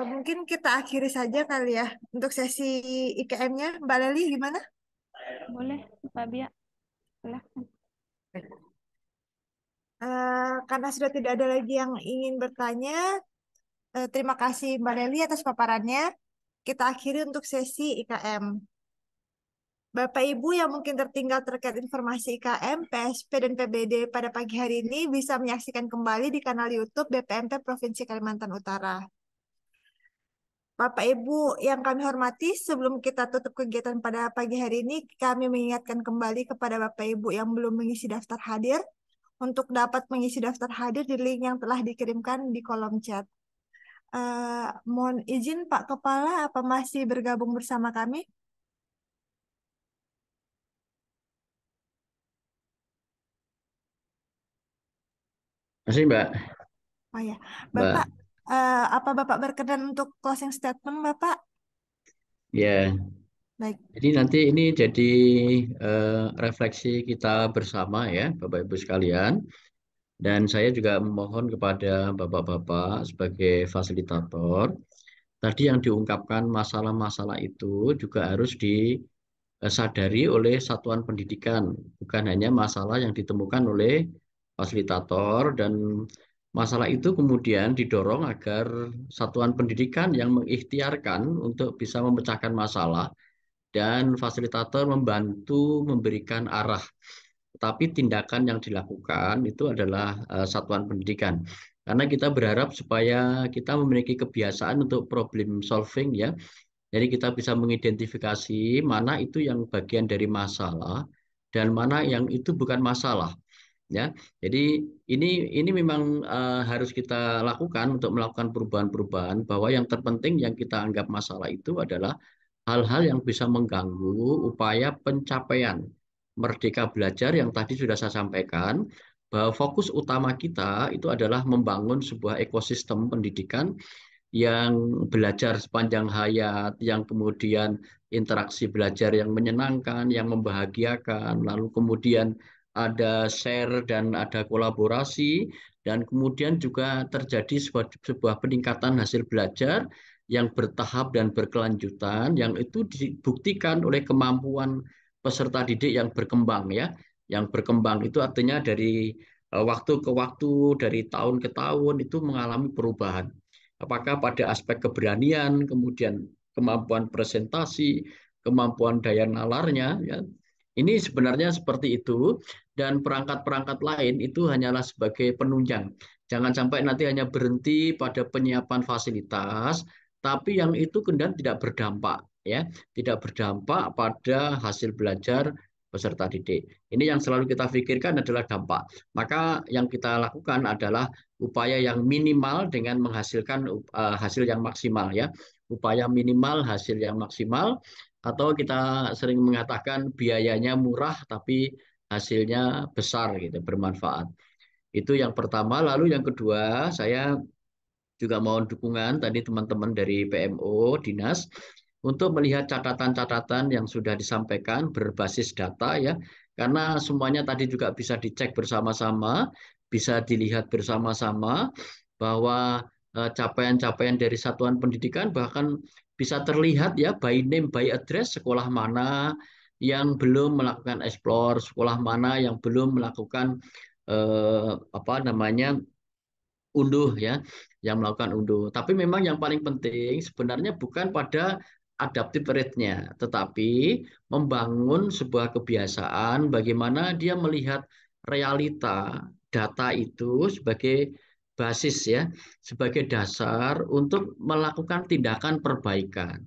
Mungkin kita akhiri saja kali ya untuk sesi IKM-nya. Mbak Leli gimana? Boleh, Mbak Bia. Silahkan. Karena sudah tidak ada lagi yang ingin bertanya, terima kasih Mbak Leli atas paparannya. Kita akhiri untuk sesi IKM. Bapak Ibu yang mungkin tertinggal terkait informasi IKM, PSP, dan PBD pada pagi hari ini bisa menyaksikan kembali di kanal YouTube BPMP Provinsi Kalimantan Utara. Bapak Ibu yang kami hormati, sebelum kita tutup kegiatan pada pagi hari ini, kami mengingatkan kembali kepada Bapak Ibu yang belum mengisi daftar hadir, untuk dapat mengisi daftar hadir di link yang telah dikirimkan di kolom chat. Mohon izin Pak Kepala, apa masih bergabung bersama kami? Masih Mbak. Oh ya, Bapak, apa Bapak berkenan untuk closing statement Bapak? Ya. Baik. Jadi nanti ini jadi refleksi kita bersama ya, Bapak Ibu sekalian. Dan saya juga memohon kepada Bapak-Bapak sebagai fasilitator, tadi yang diungkapkan masalah-masalah itu juga harus disadari oleh satuan pendidikan, bukan hanya masalah yang ditemukan oleh fasilitator, dan masalah itu kemudian didorong agar satuan pendidikan yang mengikhtiarkan untuk bisa memecahkan masalah dan fasilitator membantu memberikan arah. Tetapi tindakan yang dilakukan itu adalah satuan pendidikan. Karena kita berharap supaya kita memiliki kebiasaan untuk problem solving ya. Jadi kita bisa mengidentifikasi mana itu yang bagian dari masalah dan mana yang itu bukan masalah. ya. Jadi ini memang harus kita lakukan untuk melakukan perubahan-perubahan, bahwa yang terpenting yang kita anggap masalah itu adalah hal-hal yang bisa mengganggu upaya pencapaian merdeka belajar yang tadi sudah saya sampaikan, bahwa fokus utama kita itu adalah membangun sebuah ekosistem pendidikan yang belajar sepanjang hayat, yang kemudian interaksi belajar yang menyenangkan, yang membahagiakan, lalu kemudian ada share dan ada kolaborasi, dan kemudian juga terjadi sebuah peningkatan hasil belajar yang bertahap dan berkelanjutan, yang itu dibuktikan oleh kemampuan peserta didik yang berkembang, ya. Yang berkembang itu artinya dari waktu ke waktu, dari tahun ke tahun itu mengalami perubahan. Apakah pada aspek keberanian, kemudian kemampuan presentasi, kemampuan daya nalarnya, ya. Ini sebenarnya seperti itu, dan perangkat-perangkat lain itu hanyalah sebagai penunjang. Jangan sampai nanti hanya berhenti pada penyiapan fasilitas, tapi yang itu kemudian tidak berdampak, ya, tidak berdampak pada hasil belajar peserta didik. Ini yang selalu kita pikirkan adalah dampak. Maka yang kita lakukan adalah upaya yang minimal dengan menghasilkan hasil yang maksimal, ya. Upaya minimal hasil yang maksimal, atau kita sering mengatakan biayanya murah tapi hasilnya besar gitu, bermanfaat. Itu yang pertama. Lalu yang kedua, saya juga mohon dukungan tadi teman-teman dari PMO Dinas untuk melihat catatan-catatan yang sudah disampaikan berbasis data, ya. Karena semuanya tadi juga bisa dicek bersama-sama, bisa dilihat bersama-sama bahwa capaian-capaian dari satuan pendidikan bahkan bisa terlihat, ya, by name by address, sekolah mana yang belum melakukan explore, sekolah mana yang belum melakukan apa namanya unduh, ya, yang melakukan unduh. Tapi memang yang paling penting sebenarnya bukan pada adaptive rate-nya, tetapi membangun sebuah kebiasaan bagaimana dia melihat realita data itu sebagai basis, ya, sebagai dasar untuk melakukan tindakan perbaikan.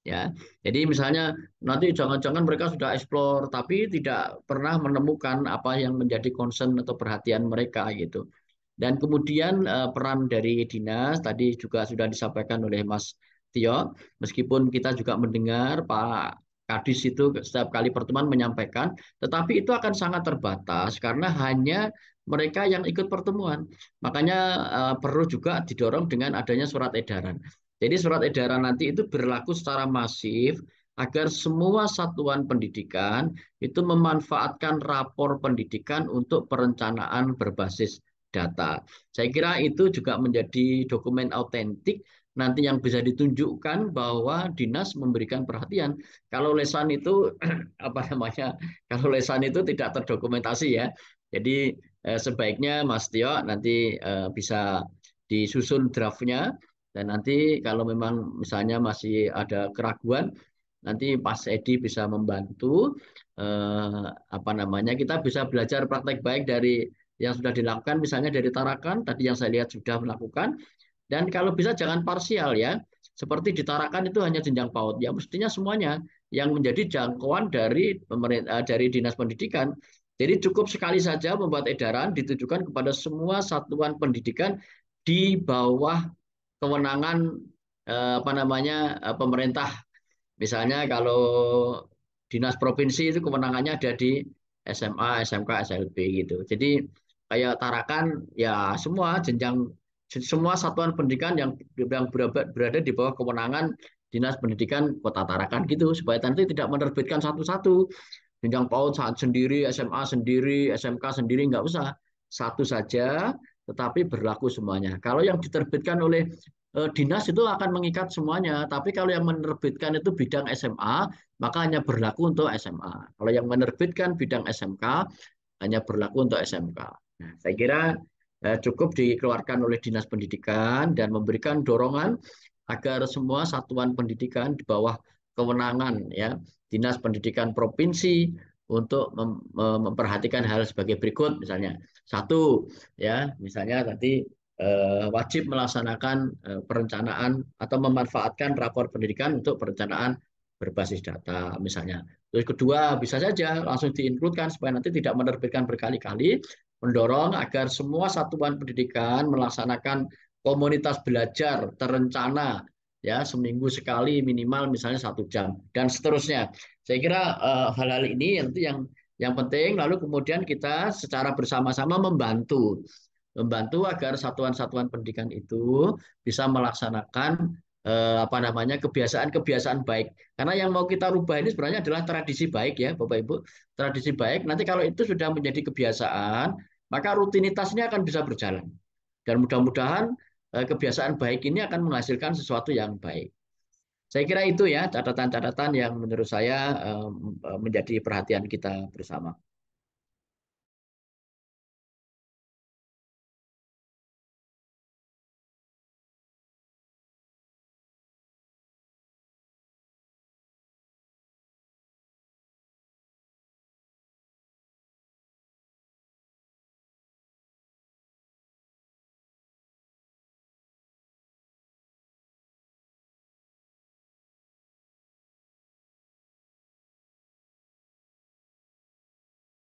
Ya, jadi misalnya nanti jangan-jangan mereka sudah explore tapi tidak pernah menemukan apa yang menjadi concern atau perhatian mereka gitu. Dan kemudian peran dari dinas tadi juga sudah disampaikan oleh Mas Tio, meskipun kita juga mendengar Pak Kadis itu setiap kali pertemuan menyampaikan, tetapi itu akan sangat terbatas karena hanya mereka yang ikut pertemuan. Makanya perlu juga didorong dengan adanya surat edaran. Jadi surat edaran nanti itu berlaku secara masif agar semua satuan pendidikan itu memanfaatkan rapor pendidikan untuk perencanaan berbasis data. Saya kira itu juga menjadi dokumen autentik nanti yang bisa ditunjukkan bahwa dinas memberikan perhatian. Kalau lesan itu apa namanya? Kalau lesan itu tidak terdokumentasi, ya. Jadi sebaiknya Mas Tio nanti bisa disusun draftnya, dan nanti kalau memang misalnya masih ada keraguan, nanti Mas Edi bisa membantu apa namanya, kita bisa belajar praktek baik dari yang sudah dilakukan, misalnya dari Tarakan tadi yang saya lihat sudah melakukan, dan kalau bisa jangan parsial, ya, seperti di Tarakan itu hanya jenjang PAUD, ya, mestinya semuanya yang menjadi jangkauan dari pemerintah, dari dinas pendidikan. Jadi cukup sekali saja membuat edaran ditujukan kepada semua satuan pendidikan di bawah kewenangan apa namanya pemerintah. Misalnya kalau dinas provinsi itu kewenangannya ada di SMA, SMK, SLB gitu. Jadi kayak Tarakan, ya, semua jenjang, semua satuan pendidikan yang berada di bawah kewenangan dinas pendidikan Kota Tarakan gitu, supaya nanti tidak menerbitkan satu-satu. Jenjang PAUD saat sendiri, SMA sendiri, SMK sendiri, nggak usah. Satu saja, tetapi berlaku semuanya. Kalau yang diterbitkan oleh dinas itu akan mengikat semuanya. Tapi kalau yang menerbitkan itu bidang SMA, maka hanya berlaku untuk SMA. Kalau yang menerbitkan bidang SMK, hanya berlaku untuk SMK. Nah, saya kira cukup dikeluarkan oleh Dinas Pendidikan dan memberikan dorongan agar semua satuan pendidikan di bawah kewenangan, ya, Dinas Pendidikan Provinsi untuk memperhatikan hal sebagai berikut, misalnya satu, ya, misalnya tadi wajib melaksanakan perencanaan atau memanfaatkan rapor pendidikan untuk perencanaan berbasis data, misalnya. Terus kedua, bisa saja langsung diinkludkan supaya nanti tidak menerbitkan berkali-kali, mendorong agar semua satuan pendidikan melaksanakan komunitas belajar terencana ya seminggu sekali minimal misalnya 1 jam dan seterusnya. Saya kira hal-hal ini yang penting. Lalu kemudian kita secara bersama-sama membantu agar satuan-satuan pendidikan itu bisa melaksanakan apa namanya kebiasaan-kebiasaan baik. Karena yang mau kita rubah ini sebenarnya adalah tradisi baik ya, Bapak Ibu. Tradisi baik. Nanti kalau itu sudah menjadi kebiasaan, maka rutinitas ini akan bisa berjalan. Dan mudah-mudahan kebiasaan baik ini akan menghasilkan sesuatu yang baik. Saya kira itu ya catatan-catatan yang menurut saya menjadi perhatian kita bersama.